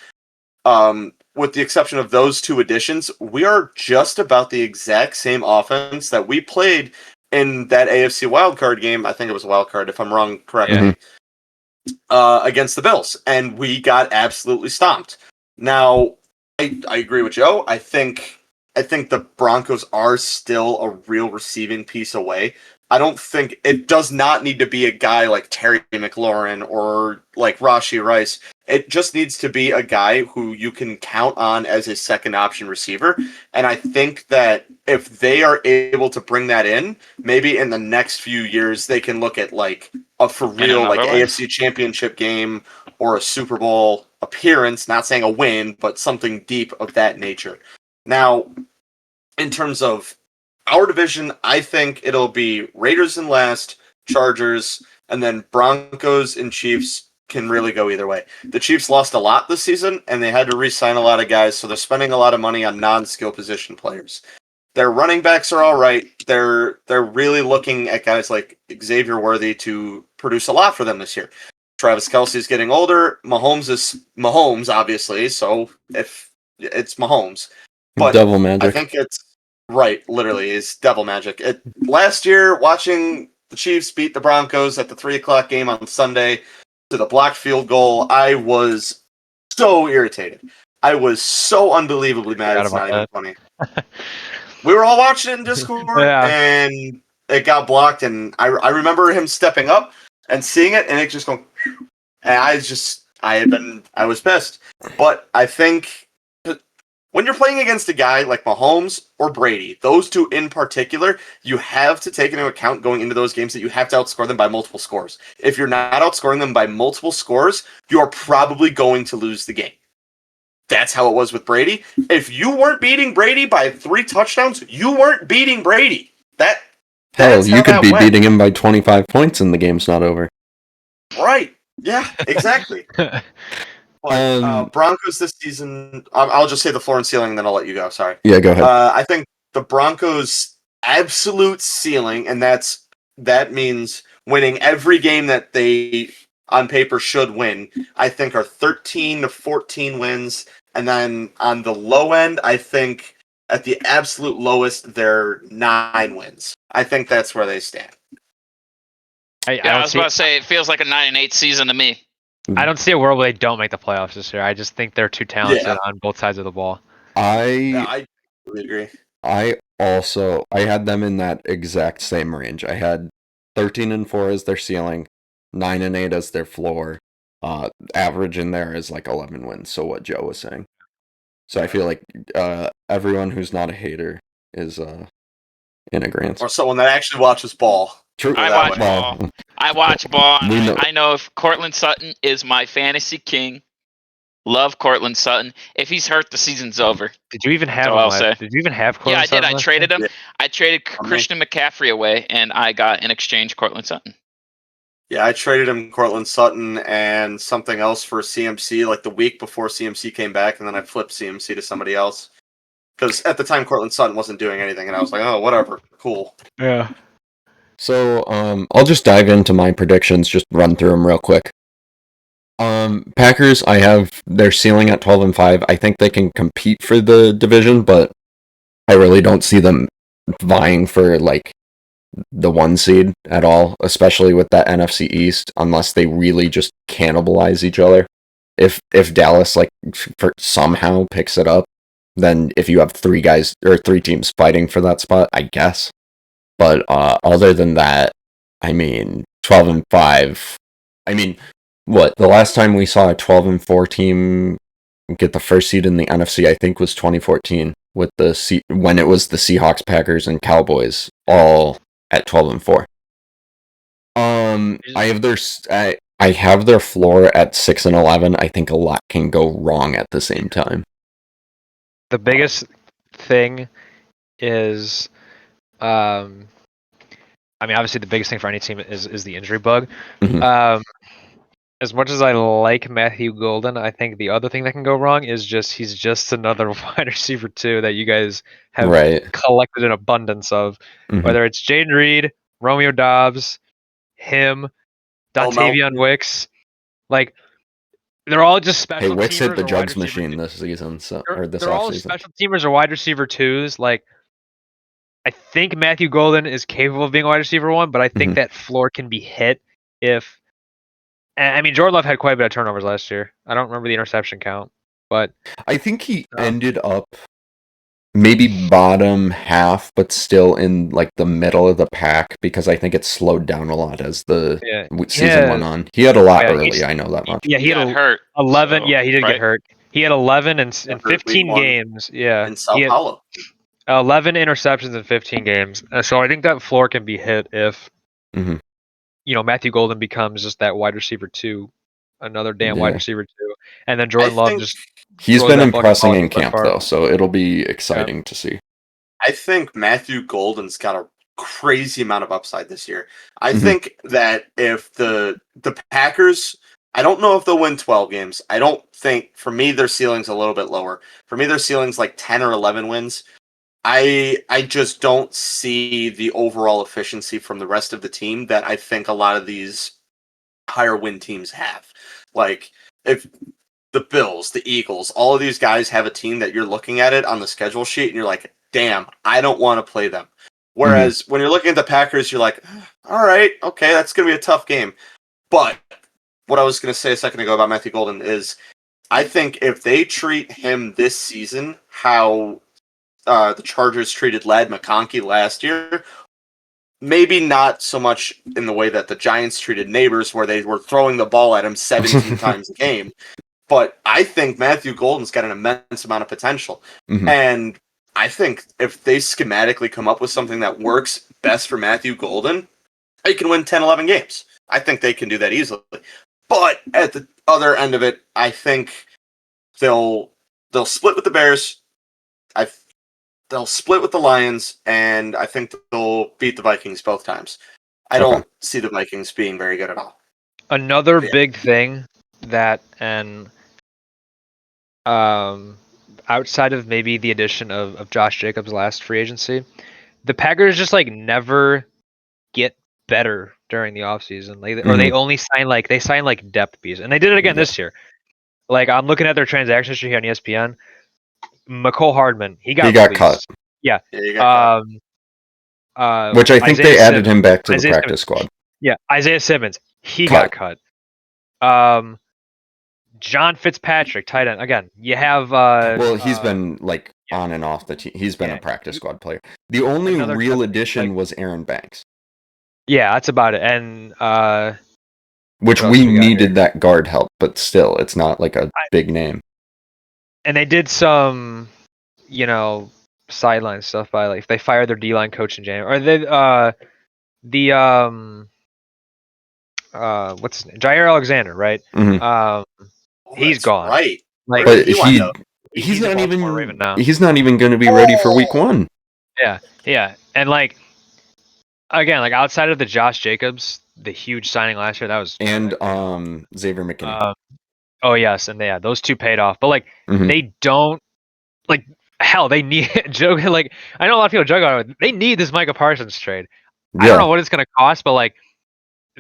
With the exception of those two additions, we are just about the exact same offense that we played in that AFC wildcard game. I think it was a wildcard, if I'm wrong, correct me. Against the Bills, and we got absolutely stomped. Now, I agree with Joe. I think the Broncos are still a real receiving piece away. I don't think it does not need to be a guy like Terry McLaurin or like Rashee Rice. It just needs to be a guy who you can count on as a second option receiver. And I think that if they are able to bring that in, maybe in the next few years they can look at like a for real like AFC Championship game or a Super Bowl appearance, not saying a win, but something deep of that nature. Now, in terms of our division, I think it'll be Raiders in last, Chargers, and then Broncos and Chiefs can really go either way. The Chiefs lost a lot this season, and they had to re-sign a lot of guys, so they're spending a lot of money on non-skill position players. Their running backs are all right. They're really looking at guys like Xavier Worthy to produce a lot for them this year. Travis Kelce's getting older. Mahomes is Mahomes, obviously, so if it's Mahomes. But Devil magic. I think it's right, literally, is devil magic. Last year, watching the Chiefs beat the Broncos at the 3:00 game on Sunday to the blocked field goal, I was so irritated. I was so unbelievably mad. It's not even funny. We were all watching it in Discord, and it got blocked, and I remember him stepping up and seeing it, and it just going, and I was pissed. But I think when you're playing against a guy like Mahomes or Brady, those two in particular, you have to take into account going into those games that you have to outscore them by multiple scores. If you're not outscoring them by multiple scores, you're probably going to lose the game. That's how it was with Brady. If you weren't beating Brady by 3 touchdowns, you weren't beating Brady. Hell, you could be beating him by 25 points and the game's not over. Right. Yeah, exactly. But, Broncos this season, I'll just say the floor and ceiling, and then I'll let you go. Sorry. Yeah, go ahead. I think the Broncos' absolute ceiling, and that means winning every game that they, on paper, should win, I think are 13 to 14 wins. And then on the low end, I think at the absolute lowest, they're 9 wins. I think that's where they stand. I was about to say, it feels like a 9-8 season to me. I don't see a world where they don't make the playoffs this year. I just think they're too talented on both sides of the ball. I really agree. I had them in that exact same range. I had 13-4 as their ceiling, 9-8 as their floor. Average in there is like 11 wins. So what Joe was saying. So I feel like everyone who's not a hater is in agreement. Or someone that actually watches ball. True. I watch ball. I watch ball. I know if Cortland Sutton is my fantasy king. Love Cortland Sutton. If he's hurt, the season's over. Did you even have him? Did you even have Cortland Sutton? Yeah, I did. I traded him. I traded Christian McCaffrey away, and I got in exchange Cortland Sutton. Yeah, I traded him Cortland Sutton and something else for CMC like the week before CMC came back, and then I flipped CMC to somebody else. Because at the time, Cortland Sutton wasn't doing anything, and I was like, oh, whatever, cool. Yeah. So, I'll just dive into my predictions, just run through them real quick. Packers, I have their ceiling at 12-5. I think they can compete for the division, but I really don't see them vying for, like, the 1 seed at all, especially with that NFC East, unless they really just cannibalize each other. If Dallas, like, somehow picks it up, then if you have 3 teams fighting for that spot, I guess. But other than that, I mean, 12-5. I mean, the last time we saw a 12-4 team get the first seed in the NFC, I think, was 2014 with when it was the Seahawks, Packers, and Cowboys all at 12-4. I have their floor at 6-11. I think a lot can go wrong at the same time. The biggest thing is, I mean, obviously the biggest thing for any team is the injury bug. Mm-hmm. As much as I like Matthew Golden, I think the other thing that can go wrong is he's just another wide receiver too that you guys have Right. collected an abundance of. Mhm. Whether it's Jaden Reed, Romeo Dobbs, him, Dontavian Wicks, like they're all just Hey, special Wicks hit teamers the or wide jugs receiver. machine this season, or this They're all offseason. special teamers or wide receiver twos. Like I think Matthew Golden is capable of being a wide receiver one, but I think that floor can be hit if. I mean, Jordan Love had quite a bit of turnovers last year. I don't remember the interception count, but I think he ended up maybe bottom half, but still in like the middle of the pack because I think it slowed down a lot as the season went on. He had a lot early. I know that much. Yeah, he got hurt. 11. So, yeah, he did right? get hurt. He had 11 in 15 games. Yeah, in Sao Paulo. 11 interceptions in 15 games. So I think that floor can be hit if Matthew Golden becomes just that wide receiver two, another damn wide receiver two, and then Jordan Love just. He's been impressing in camp though, so it'll be exciting to see. I think Matthew Golden's got a crazy amount of upside this year. I think that if the Packers, I don't know if they'll win 12 games. I don't think, for me, their ceiling's a little bit lower. For me, their ceiling's like 10 or 11 wins. I just don't see the overall efficiency from the rest of the team that I think a lot of these higher win teams have. Like, if the Bills, the Eagles, all of these guys have a team that you're looking at it on the schedule sheet and you're like, damn, I don't want to play them. Whereas when you're looking at the Packers, you're like, all right, okay, that's going to be a tough game. But what I was going to say a second ago about Matthew Golden is I think if they treat him this season how the Chargers treated Ladd McConkey last year, maybe not so much in the way that the Giants treated Neighbors, where they were throwing the ball at him 17 times a game. But I think Matthew Golden's got an immense amount of potential. And I think if they schematically come up with something that works best for Matthew Golden, they can win 10, 11 games. I think they can do that easily. But at the other end of it, I think they'll split with the Bears. They'll split with the Lions, and I think they'll beat the Vikings both times. I don't see the Vikings being very good at all. Another big thing that, and outside of maybe the addition of Josh Jacobs' last free agency, the Packers just like never get better during the offseason. Or they only sign like depth pieces. And they did it again this year. Like I'm looking at their transaction history here on ESPN. McCole Hardman, he got cut. Yeah. He got cut. Which I think Isaiah they added Simmons. him back to the Isaiah practice Simmons. squad. Yeah, Isaiah Simmons, he got cut. John Fitzpatrick, tight end. Again, you have. Well, he's been like on and off the team. He's been a practice squad player. The only real addition was Aaron Banks. Yeah, that's about it. And which we needed that guard help, but still, it's not like a big name. And they did some, sideline stuff by like they fired their D-line coach in January. Or they what's his name? Jair Alexander, right? He's gone. Right. Like, but he's not even now. He's not even going to be ready for week 1. Yeah. And like again, like outside of the Josh Jacobs, the huge signing last year, that was Xavier McKinney. Oh yes, and those two paid off. But like they don't like hell, they need joke like I know a lot of people joke about it. They need this Micah Parsons trade. I don't know what it's going to cost, but like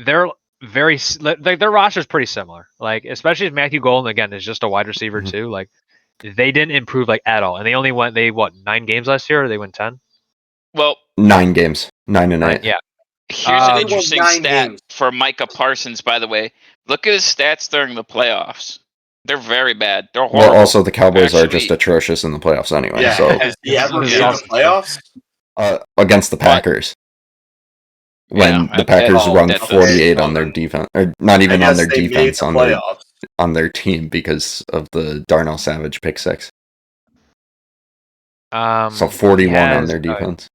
they're very like their roster's pretty similar. Like especially if Matthew Golden again is just a wide receiver too. Like they didn't improve like at all, and they only went 9 games last year, or they went 10. Well, 9 games, 9 and 8. Yeah. Here's an interesting stat for Micah Parsons, by the way. Look at his stats during the playoffs. They're very bad. They're horrible. Well, also the Cowboys are just atrocious in the playoffs anyway. Yeah. So has he ever been in the playoffs? Against the Packers. When the Packers run 48 on their defense, or not even on their defense, on their team because of the Darnell Savage pick 6. So 41 on their defense.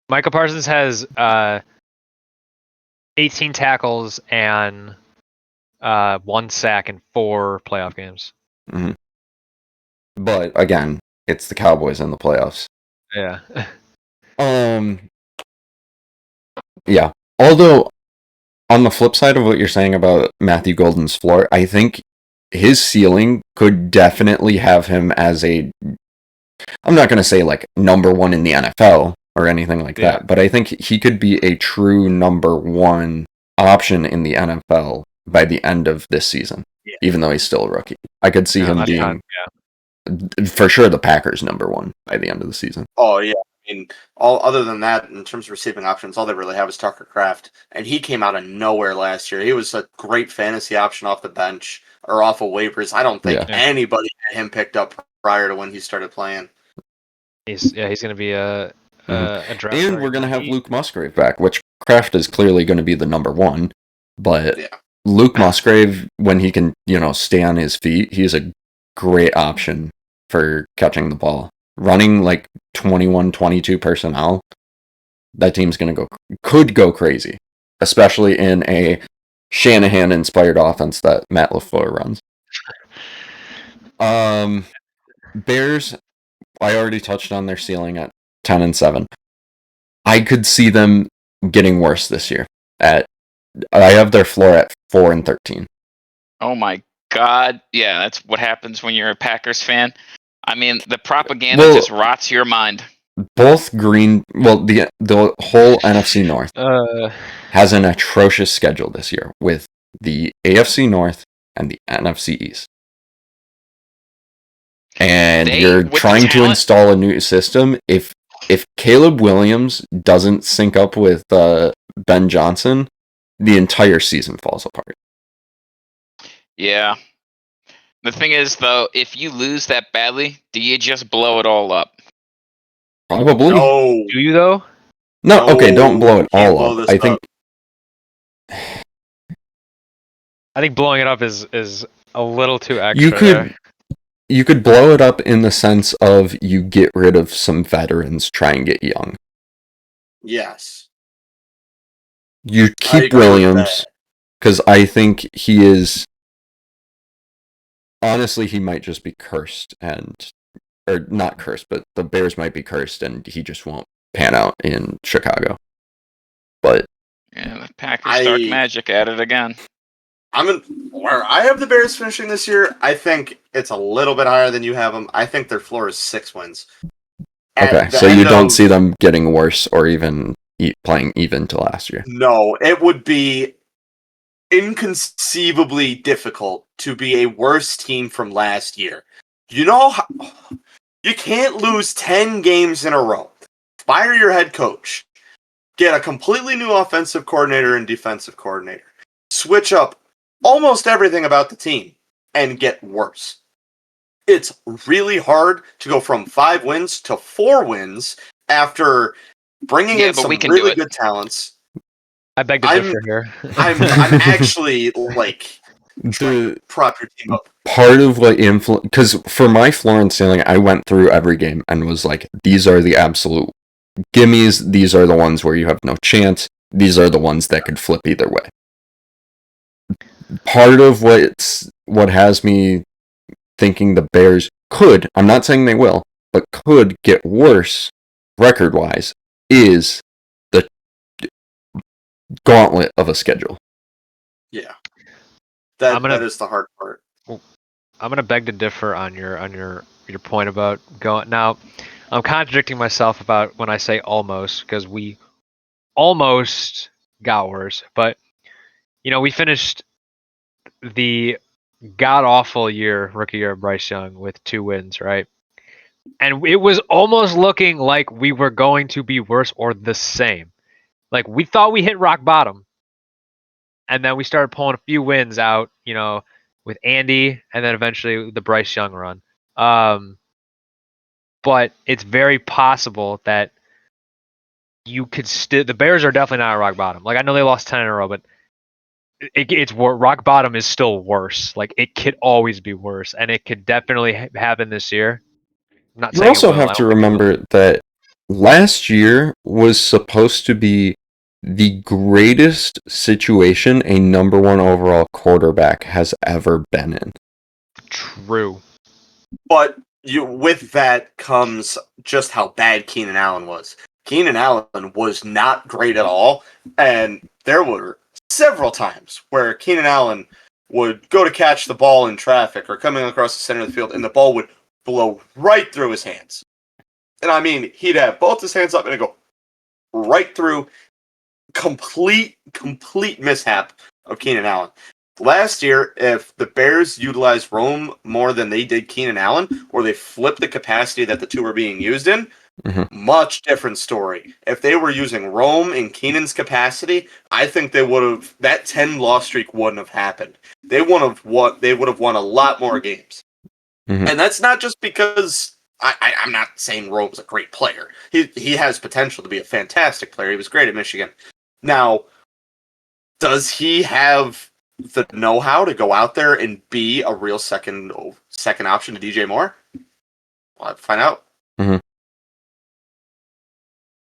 Micah Parsons has 18 tackles and 1 sack in 4 playoff games. But again, it's the Cowboys in the playoffs. Yeah. Yeah. Although on the flip side of what you're saying about Matthew Golden's floor, I think his ceiling could definitely have him as a, I'm not going to say like number one in the NFL or anything like that, but I think he could be a true number one option in the NFL by the end of this season, even though he's still a rookie. I could see him being, for sure, the Packers number one by the end of the season. Oh, yeah. I mean, all other than that, in terms of receiving options, all they really have is Tucker Kraft, and he came out of nowhere last year. He was a great fantasy option off the bench or off of waivers. I don't think anybody had him picked up prior to when he started playing. He's going to be a draft. And we're going to have Luke Musgrave back, which Kraft is clearly going to be the number one. But Luke Musgrave, when he can, stay on his feet, he's a great option for catching the ball. Running like 21, 22 personnel, that team's could go crazy, especially in a Shanahan-inspired offense that Matt LaFleur runs. Bears, I already touched on their ceiling at 10-7. I could see them getting worse this year. I have their floor at 4-13. Oh my God! Yeah, that's what happens when you're a Packers fan. I mean, the propaganda just rots your mind. Both the whole NFC North has an atrocious schedule this year with the AFC North and the NFC East. And you're trying to install a new system. If Caleb Williams doesn't sync up with Ben Johnson, the entire season falls apart. Yeah. The thing is, though, if you lose that badly, do you just blow it all up? Probably. No. Do you, though? No, okay, don't blow it all up. I think blowing it up is a little too extra. You could blow it up in the sense of you get rid of some veterans, try and get young. Yes. You keep Williams, because I think he is... Honestly, he might just be cursed, or not cursed, but the Bears might be cursed, and he just won't pan out in Chicago. But the Packers dark magic at it again. Where I have the Bears finishing this year, I think it's a little bit higher than you have them. I think their floor is 6 wins. Okay, so you don't see them getting worse or even playing even to last year? No, it would be inconceivably difficult to be a worse team from last year. You can't lose 10 games in a row. Fire your head coach. Get a completely new offensive coordinator and defensive coordinator. Switch up almost everything about the team and get worse. It's really hard to go from 5 wins to 4 wins after bringing in some really good talents. I beg to differ here. I'm actually trying to prop your team up. Part of what because for my floor and ceiling, I went through every game and was like, these are the absolute gimmies. These are the ones where you have no chance. These are the ones that could flip either way. Part of what has me thinking the Bears could, I'm not saying they will, but could get worse record-wise, is the gauntlet of a schedule. Yeah. That is the hard part. I'm going to beg to differ on your point about going. Now, I'm contradicting myself about when I say almost, because we almost got worse, but we finished the god-awful rookie year of Bryce Young with 2 wins, right? And it was almost looking like we were going to be worse or the same. Like, we thought we hit rock bottom. And then we started pulling a few wins out, with Andy, and then eventually the Bryce Young run. But it's very possible that you could the Bears are definitely not at rock bottom. Like, I know they lost 10 in a row, but it's rock bottom is still worse. Like, it could always be worse, and it could definitely happen this year. You also have to remember that last year was supposed to be the greatest situation a number 1 overall quarterback has ever been in. True. But with that comes just how bad Keenan Allen was. Keenan Allen was not great at all, and there were several times where Keenan Allen would go to catch the ball in traffic or coming across the center of the field, and the ball would blow right through his hands. And I mean, he'd have both his hands up and it'd go right through. Complete mishap of Keenan Allen. Last year, if the Bears utilized Rome more than they did Keenan Allen, or they flipped the capacity that the two were being used in, much different story. If they were using Rome in Keenan's capacity, I think they would have that 10-loss streak wouldn't have happened. They would have won a lot more games. And that's not just because I'm not saying Rome's a great player. He has potential to be a fantastic player. He was great at Michigan. Now, does he have the know-how to go out there and be a real second option to DJ Moore? We'll have to find out.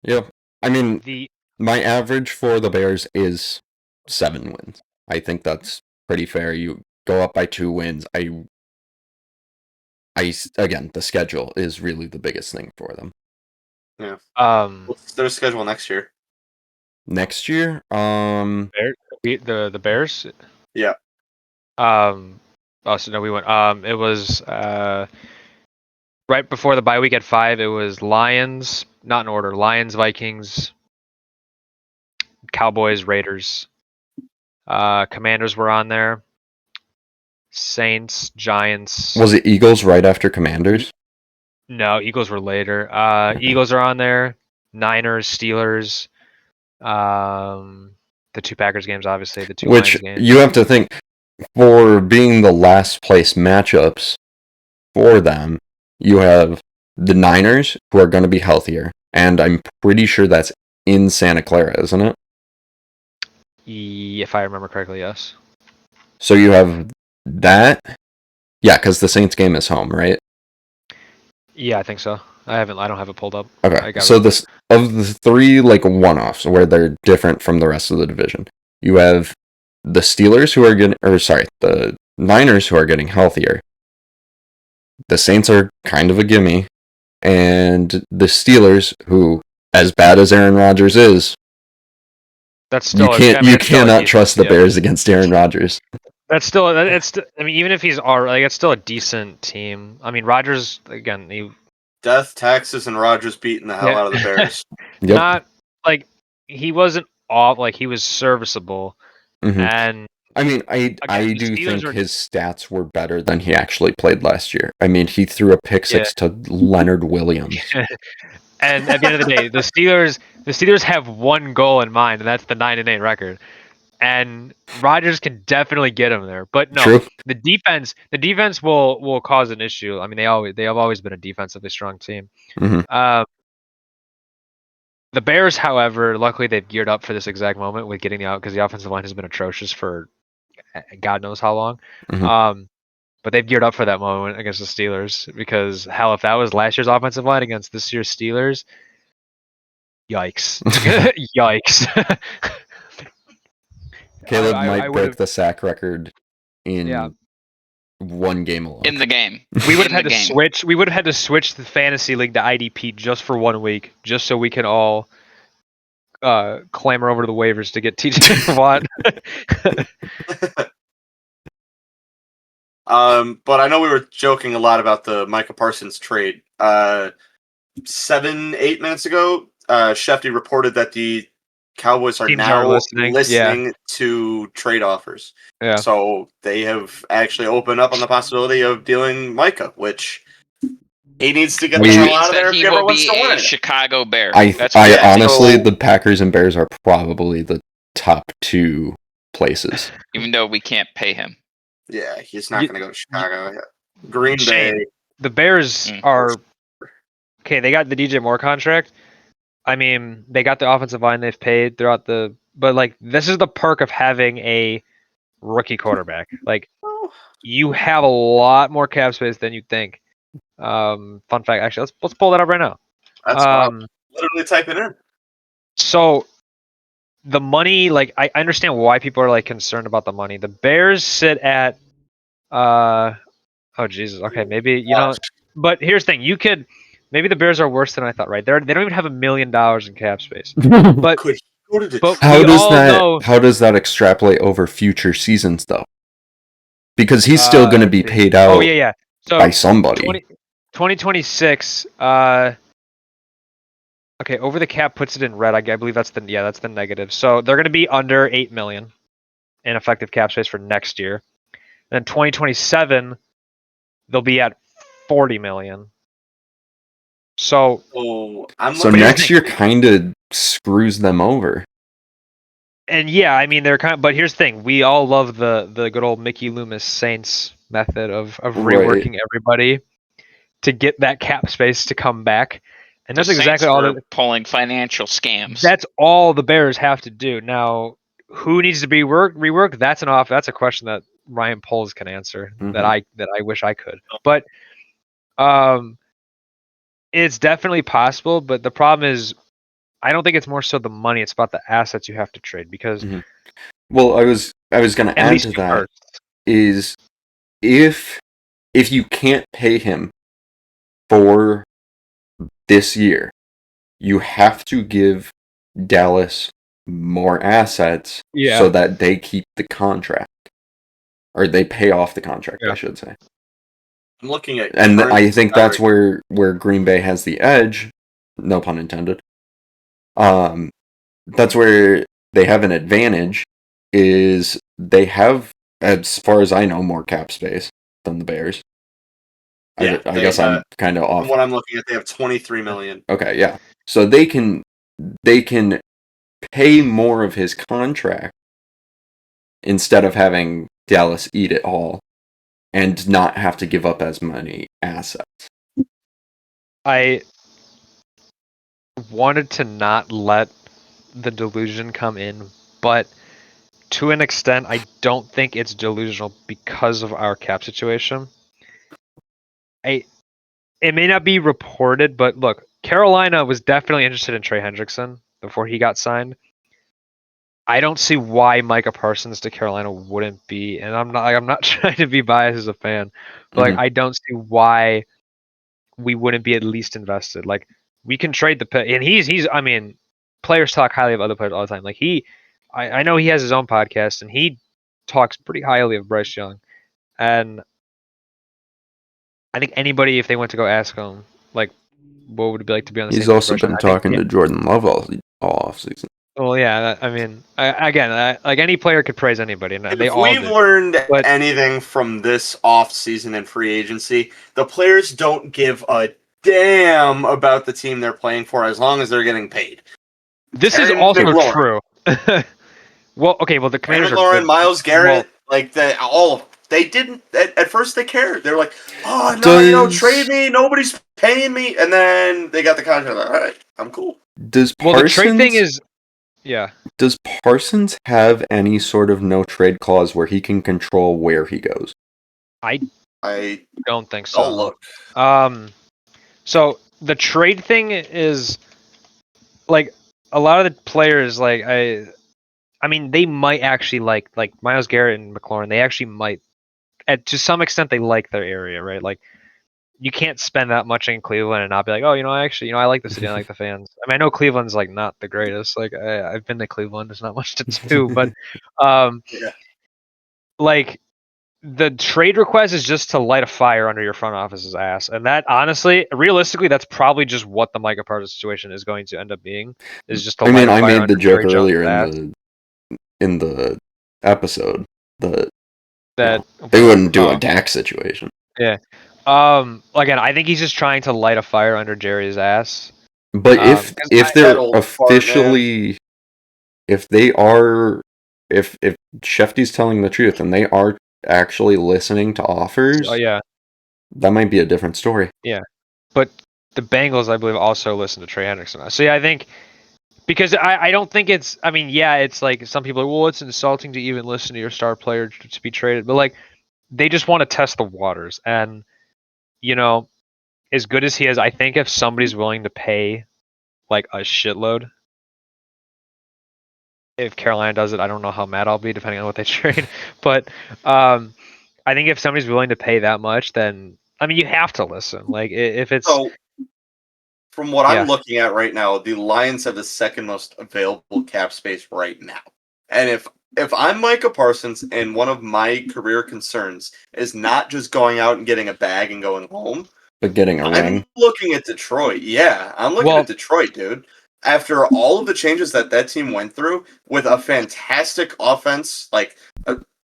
Yeah. I mean, my average for the Bears is 7 wins. I think that's pretty fair. You go up by 2 wins. Again, the schedule is really the biggest thing for them. Yeah. What's their schedule next year? Next year, the Bears. Yeah. Oh, so no, we went. It was right before the bye week at 5. It was Lions, not in order. Lions, Vikings, Cowboys, Raiders. Commanders were on there. Saints, Giants. Was it Eagles right after Commanders? No, Eagles were later. Eagles are on there. Niners, Steelers. The 2 Packers games, obviously. The 2 Which Lions games. you have to think, for being the last place matchups for them, you have the Niners, who are going to be healthier, and I'm pretty sure that's in Santa Clara, isn't it? If I remember correctly, yes. So you have that. Yeah, because the Saints game is home, right? Yeah, I think so. I don't have it pulled up. Okay, so this of the 3 one-offs where they're different from the rest of the division, you have the Steelers who are the Niners who are getting healthier. The Saints are kind of a gimme, and the Steelers, who, as bad as Aaron Rodgers is, that's still you cannot trust the Bears against Aaron Rodgers. That's still I mean, even if he's it's still a decent team. I mean, Rodgers again. Death, taxes, and Rodgers beating the hell out of the Bears. Yep. Not he wasn't off. He was serviceable, and I mean, I do think his stats were better than he actually played last year. I mean, he threw a pick 6 to Leonard Williams. And at the end of the day, the Steelers have one goal in mind, and that's the 9-8 record. And Rodgers can definitely get him there. But no, True. the defense will cause an issue. I mean, they have always been a defensively strong team. The Bears, however, luckily they've geared up for this exact moment with getting out because the offensive line has been atrocious for God knows how long. But they've geared up for that moment against the Steelers because hell, if that was last year's offensive line against this year's Steelers, yikes, yikes. Caleb might break the sack record in one game alone. In the game. We would have had to switch. We would have had to switch the fantasy league to IDP just for 1 week, just so we can all clamor over to the waivers to get TJ Watt. But I know we were joking a lot about the Micah Parsons trade. 7-8 minutes ago, Shefty reported that the Cowboys are now listening to trade offers. Yeah. So they have actually opened up on the possibility of dealing Micah, which he needs to get the hell out of there if he ever wants to win. Chicago Bear. I honestly, the Packers and Bears are probably the top 2 places. Even though we can't pay him. Yeah, he's not going to go to Chicago. Green Bay. The Bears are okay. They got the DJ Moore contract. I mean, they got the offensive line they've paid throughout but this is the perk of having a rookie quarterback. You have a lot more cap space than you think. Fun fact, actually, let's pull that up right now. That's literally type it in. So the money, I understand why people are concerned about the money. The Bears sit at oh Jesus. Okay, maybe but here's the thing, maybe the Bears are worse than I thought, right? They don't even have $1 million in cap space. But Go to But Detroit. How does that extrapolate over future seasons though? Because he's still going to be paid out Oh yeah. So by somebody. 2026. Okay, over the cap puts it in red. I believe that's the negative. So they're going to be under 8 million in effective cap space for next year. Then 2027, they'll be at 40 million. So next year kind of screws them over. And yeah, I mean they're but here's the thing: we all love the good old Mickey Loomis Saints method of reworking everybody to get that cap space to come back, and that's exactly all they're pulling financial scams. That's all the Bears have to do now. Who needs to be reworked? That's a question that Ryan Poles can answer. Mm-hmm. That I wish I could, but it's definitely possible. But the problem is, I don't think it's more so the money; it's about the assets you have to trade because. Mm-hmm. Well, I was going to add to that is if you can't pay him for this year, you have to give Dallas more assets so that they keep the contract. Or they pay off the contract, I should say. I'm looking at, and I think that's where Green Bay has the edge. No pun intended. That's where they have an advantage. Is they have, as far as I know, more cap space than the Bears. Yeah, I guess I'm kind of off. From what I'm looking at, they have 23 million. Okay, yeah. So they can pay more of his contract instead of having Dallas eat it all and not have to give up as many assets. I wanted to not let the delusion come in, but to an extent, I don't think it's delusional because of our cap situation. It may not be reported, but look, Carolina was definitely interested in Trey Hendrickson before he got signed. I don't see why Micah Parsons to Carolina wouldn't be, and I'm not trying to be biased as a fan, but I don't see why we wouldn't be at least invested. Like we can trade the pick, and he's. I mean, players talk highly of other players all the time. Like I know he has his own podcast, and he talks pretty highly of Bryce Young, and I think anybody, if they went to go ask him, like, what would it be like to be on the same team? He's also been talking to Jordan Love all offseason. Well, yeah, I mean, like any player could praise anybody, and they all We've learned anything from this offseason and free agency, the players don't give a damn about the team they're playing for as long as they're getting paid. This is also true. Well, the Commanders are Lauren, Myles Garrett, they didn't at first. They cared. They were like, "Oh no, trade me. Nobody's paying me." And then they got the contract. Like, all right, I'm cool. Does Parsons, the trade thing is, yeah. Does Parsons have any sort of no trade clause where he can control where he goes? I don't think so. Oh look. So the trade thing is like a lot of the players, like I mean, they might actually like Myles Garrett and McLaurin. They actually might, to some extent, they like their area, right? Like, you can't spend that much in Cleveland and not be like, oh, I like the city, I like the fans. I mean, I know Cleveland's like not the greatest. Like, I've been to Cleveland. There's not much to do, but like the trade request is just to light a fire under your front office's ass, and that honestly, realistically, that's probably just what the Micah Parsons situation is going to end up being. Is just to light a fire. I made the joke earlier in the episode that they wouldn't do a Dak situation. Yeah. Again, I think he's just trying to light a fire under Jerry's ass. But if they're officially, if Shefty's telling the truth and they are actually listening to offers, that might be a different story. Yeah, but the Bengals, I believe, also listen to Trey Hendrickson. So yeah, I think. Because I don't think it's, I mean, yeah, it's like some people are, well, it's insulting to even listen to your star player to be traded. But, like, they just want to test the waters. And, as good as he is, I think if somebody's willing to pay, like, a shitload, if Carolina does it, I don't know how mad I'll be depending on what they trade. But I think if somebody's willing to pay that much, then, I mean, you have to listen. Like, if it's... from what Yeah. I'm looking at right now, the Lions have the second most available cap space right now. And if I'm Micah Parsons and one of my career concerns is not just going out and getting a bag and going home, But getting a I'm ring. looking at Detroit. Yeah, I'm looking Well- at Detroit, dude. After all of the changes that team went through with a fantastic offense, like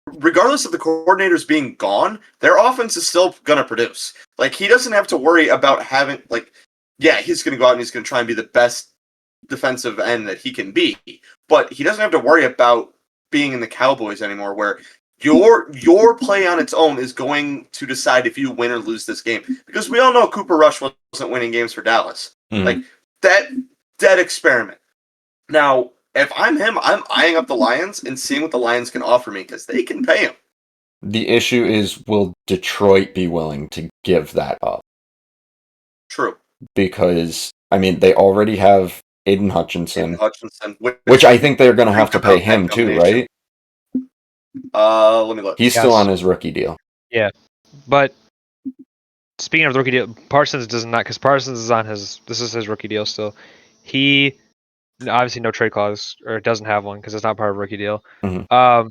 regardless of the coordinators being gone, their offense is still gonna produce. Like he doesn't have to worry about having he's gonna go out and he's gonna try and be the best defensive end that he can be, but he doesn't have to worry about being in the Cowboys anymore, where your play on its own is going to decide if you win or lose this game. Because we all know Cooper Rush wasn't winning games for Dallas. Mhm. Like that dead experiment. Now, if I'm him, I'm eyeing up the Lions and seeing what the Lions can offer me because they can pay him. The issue is, will Detroit be willing to give that up? True. Because, I mean, they already have Aiden Hutchinson, Which which I think they're going to have to pay about that him too, combination. right? Let me look. He's still on his rookie deal. Yeah, but speaking of the rookie deal, Parsons does not, because Parsons is on this is his rookie deal still. He obviously no trade clause, or doesn't have one because it's not part of a rookie deal. Mhm.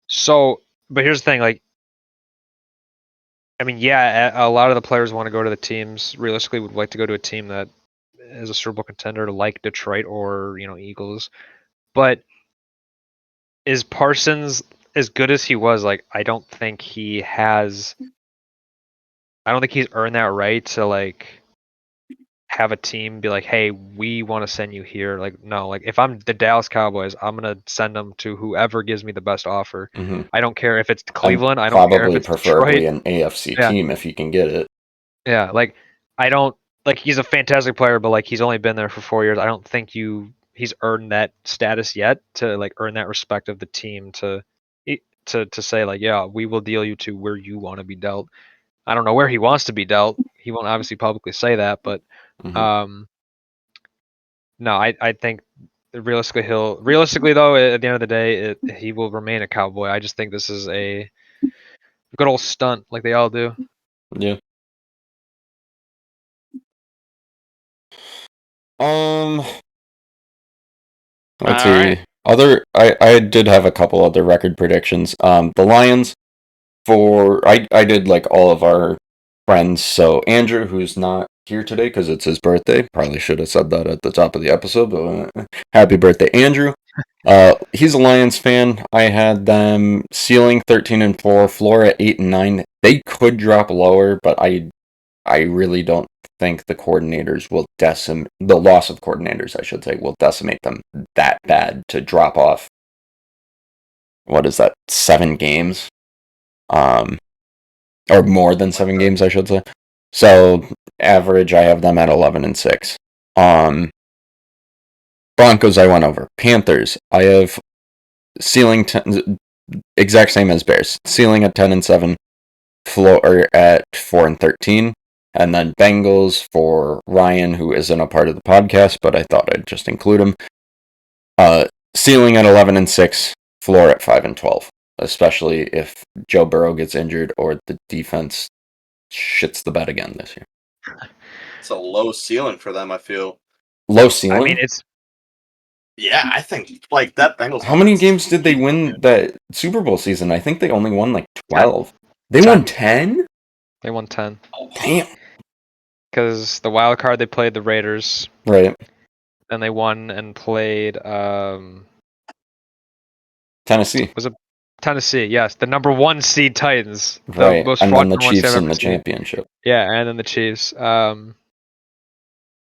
So, but here's the thing, like, I mean, yeah, a lot of the players want to go to the teams. Realistically, would like to go to a team that is a Super Bowl contender, like Detroit or Eagles. But is Parsons as good as he was? Like, I don't think he's earned that right to like have a team be like, hey, we want to send you here. Like, no, like if I'm the Dallas Cowboys, I'm gonna send them to whoever gives me the best offer. Mhm. I don't care if it's And Cleveland. I don't care if probably it's preferably Detroit. an AFC Yeah. team if you can get it. Yeah, like I don't like he's a fantastic player, but like he's only been there for 4 years. I don't think he's earned that status yet to like earn that respect of the team to say like, yeah, we will deal you to where you want to be dealt. I don't know where he wants to be dealt. He won't obviously publicly say that, but Mhm. no, I think realistically though, at the end of the day, he will remain a Cowboy. I just think this is a good old stunt like they all do. Yeah. Let's All see. right. I did have a couple other record predictions. The Lions I did like all of our friends. So Andrew, who's not here today because it's his birthday, probably should have said that at the top of the episode, but happy birthday, Andrew. He's a Lions fan. I had them ceiling 13-4, floor at 8-9. They could drop lower, but I really don't think the coordinators will the loss of coordinators, I should say, will decimate them that bad to drop off. What is that? 7 games? Or more than 7 games, I should say. So average, I have them at 11-6. Broncos, I went over. Panthers, I have ceiling exact same as Bears. Ceiling at 10-7, floor at 4-13. And then Bengals for Ryan, who isn't a part of the podcast, but I thought I'd just include him. Ceiling at 11-6, floor at 5-12. Especially if Joe Burrow gets injured or the defense shits the bed again this year. It's a low ceiling for them, I feel. Low ceiling? I mean, it's Yeah, I think like that Bengals. How many games did they win that Super Bowl season? I think they only won like 12. 10. They won 10? They won 10. Damn. Because the wild card they played the Raiders, Right. and they won and played Tennessee. was it Tennessee? Yes, the number 1 seed Titans, the Right. most And then the fraudulent ones Chiefs they've in ever the seen. championship. Yeah, and then the Chiefs.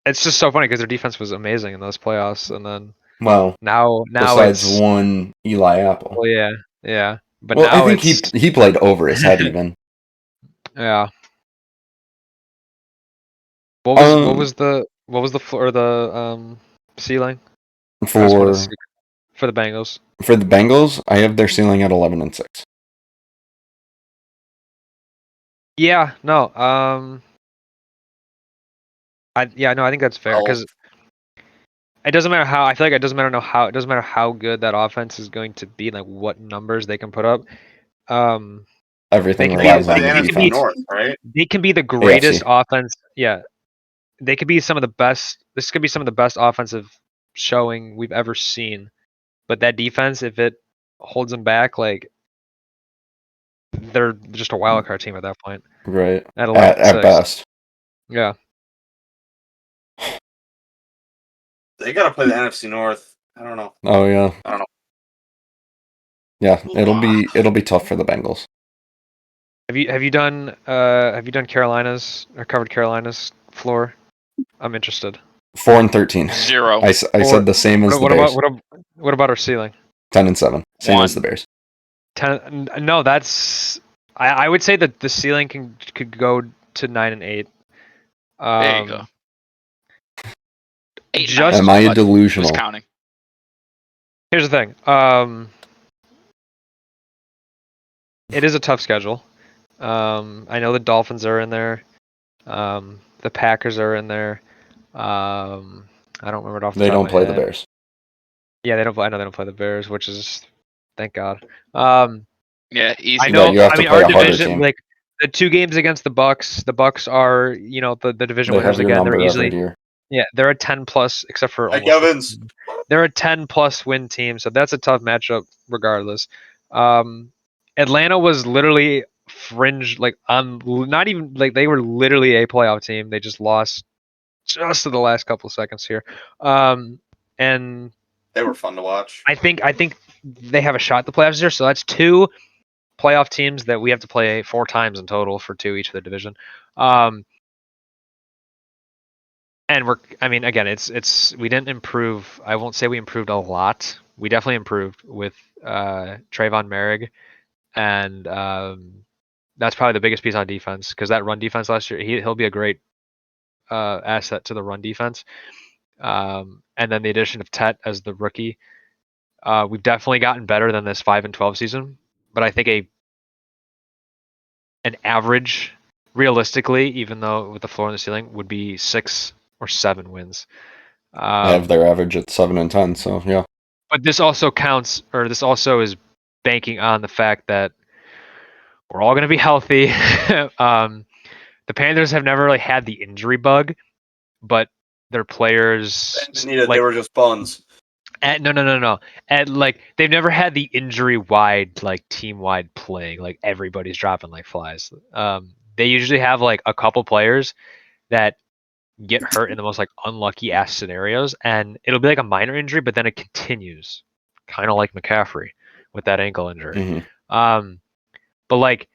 It's just so funny because their defense was amazing in those playoffs, and then Well, now besides it's one Eli Apple. well, yeah, but Well, I now think it's he played over his head even. yeah. What was the floor the ceiling? I just want to For see for the Bengals. the Bengals, I have their ceiling at 11-6. Yeah, no, I think that's fair because it doesn't matter how. I feel like it doesn't matter how good that offense is going to be, like what numbers they can put up. Everything They can They get relies to on the the NFC defense. North, right? They can be the greatest AFC. offense. Yeah, they could be some of the best. This could be some of the best offensive showing we've ever seen. But that defense, if it holds them back, like they're just a wild card team at that point. Right. At 11 At best. Yeah. They got to play the NFC North. I don't know. Oh yeah. I don't know. Yeah, it'll be tough for the Bengals. Have you done Carolina's or covered Carolina's floor? I'm interested. 4-13. 0. I said the same as the Bears. What about our ceiling? 10-7. Same 1. as the Bears. 10. No, that's. I would say that the ceiling could go to 9 and 8. There you go. 8 Just- Am I Who's delusional? counting? Here's the thing. It is a tough schedule. I know the Dolphins are in there. The Packers are in there. I don't remember it off the They top don't of my play the head. Bears. Yeah, they don't. I know they don't play the Bears, which is thank God. Yeah, easy. I know. you have I to mean, play our a harder division, team. like the 2 games against the Bucks. The Bucks are, the division They winners have your again. They're number easily, every year. yeah, they're a 10 plus, except for Mike almost. Evans. They're a 10 plus win team, so that's a tough matchup regardless. Atlanta was literally fringe, like on not even like they were literally a playoff team. They just lost just to the last couple of seconds here. And They were fun to watch. I think they have a shot at the playoffs here. So that's 2 playoff teams that we have to play 4 times in total for 2 each of their division. And again, it's we didn't improve. I won't say we improved a lot. We definitely improved with Trayvon Merrick, and that's probably the biggest piece on defense because that run defense last year, he'll be a great asset to the run defense. And then the addition of Tet as the rookie, we've definitely gotten better than this 5-12 season. But I think an average, realistically, even though with the floor and the ceiling, would be 6 or 7 wins. I have their average at 7-10, so yeah. But this also counts, or this also is banking on the fact that we're all going to be healthy. The Panthers have never really had the injury bug, but their players They were just buns. no. And like they've never had the injury wide, like team wide plague, like everybody's dropping like flies. They usually have like a couple players that get hurt in the most like unlucky ass scenarios, and it'll be like a minor injury, but then it continues, kind of like McCaffrey with that ankle injury. Mm-hmm. But like,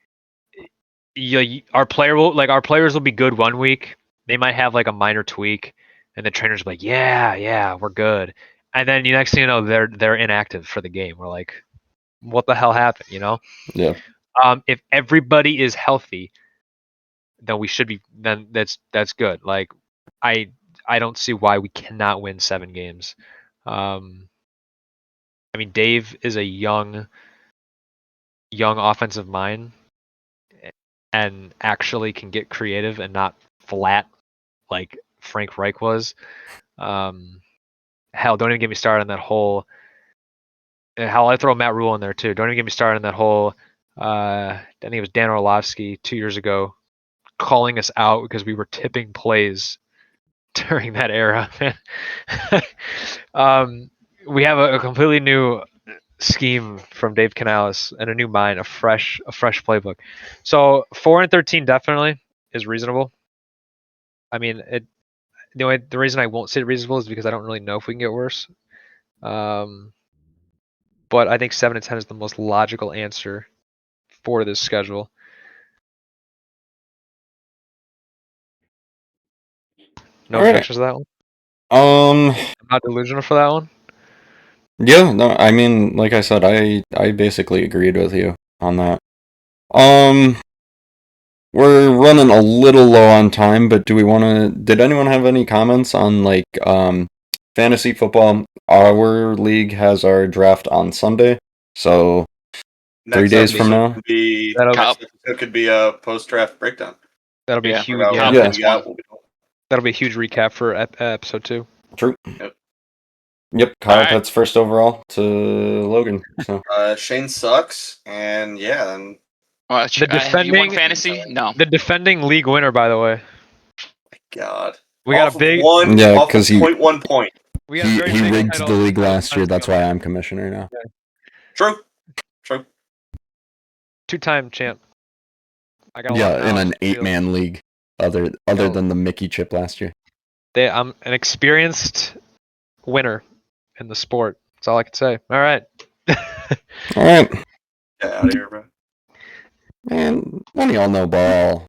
our players will be good one week. They might have like a minor tweak, and the trainers will be like, yeah, we're good. And then the next thing you know, they're inactive for the game. We're like, what the hell happened? Yeah. If everybody is healthy, then we should be. Then that's good. Like, I don't see why we cannot win 7 games. I mean, Dave is a young offensive mind, and actually can get creative and not flat like Frank Reich was. Hell, don't even get me started on that whole. Hell, I throw Matt Rule in there too. Don't even get me started on that whole. I think it was Dan Orlovsky 2 years ago calling us out because we were tipping plays during that era. We have a completely new scheme from Dave Canales and a new mind, a fresh playbook. So 4-13 definitely is reasonable. I mean, the reason I won't say reasonable is because I don't really know if we can get worse. But I think 7-10 is the most logical answer for this schedule. No objections to that one? I'm not delusional for that one. Yeah, no, I mean, like I said, I basically agreed with you on that. We're running a little low on time, but did anyone have any comments on like fantasy football? Our league has our draft on Sunday, so 3 days from now. Next episode could be a post-draft breakdown. That'll be huge. Yeah. That'll be a huge recap for episode 2. True. Yep, Kyle Pitts first overall to Logan. So Shane sucks, and yeah, and the defending you won fantasy? No. The defending league winner, by the way. My God. We got off a big. of one. Yeah, off 'cause of he- 0.1 point. We got a very He big rigged title- the league title last year. That's coming. why I'm commissioner now. True. Two-time champ. I got a lot Yeah, of in knowledge an in the field. 8-man league. Other Yo. than the Mickey chip last year. I'm an experienced winner in the sport. That's all I can say. All right. All right, Get out of here, bro. man. One of y'all know ball.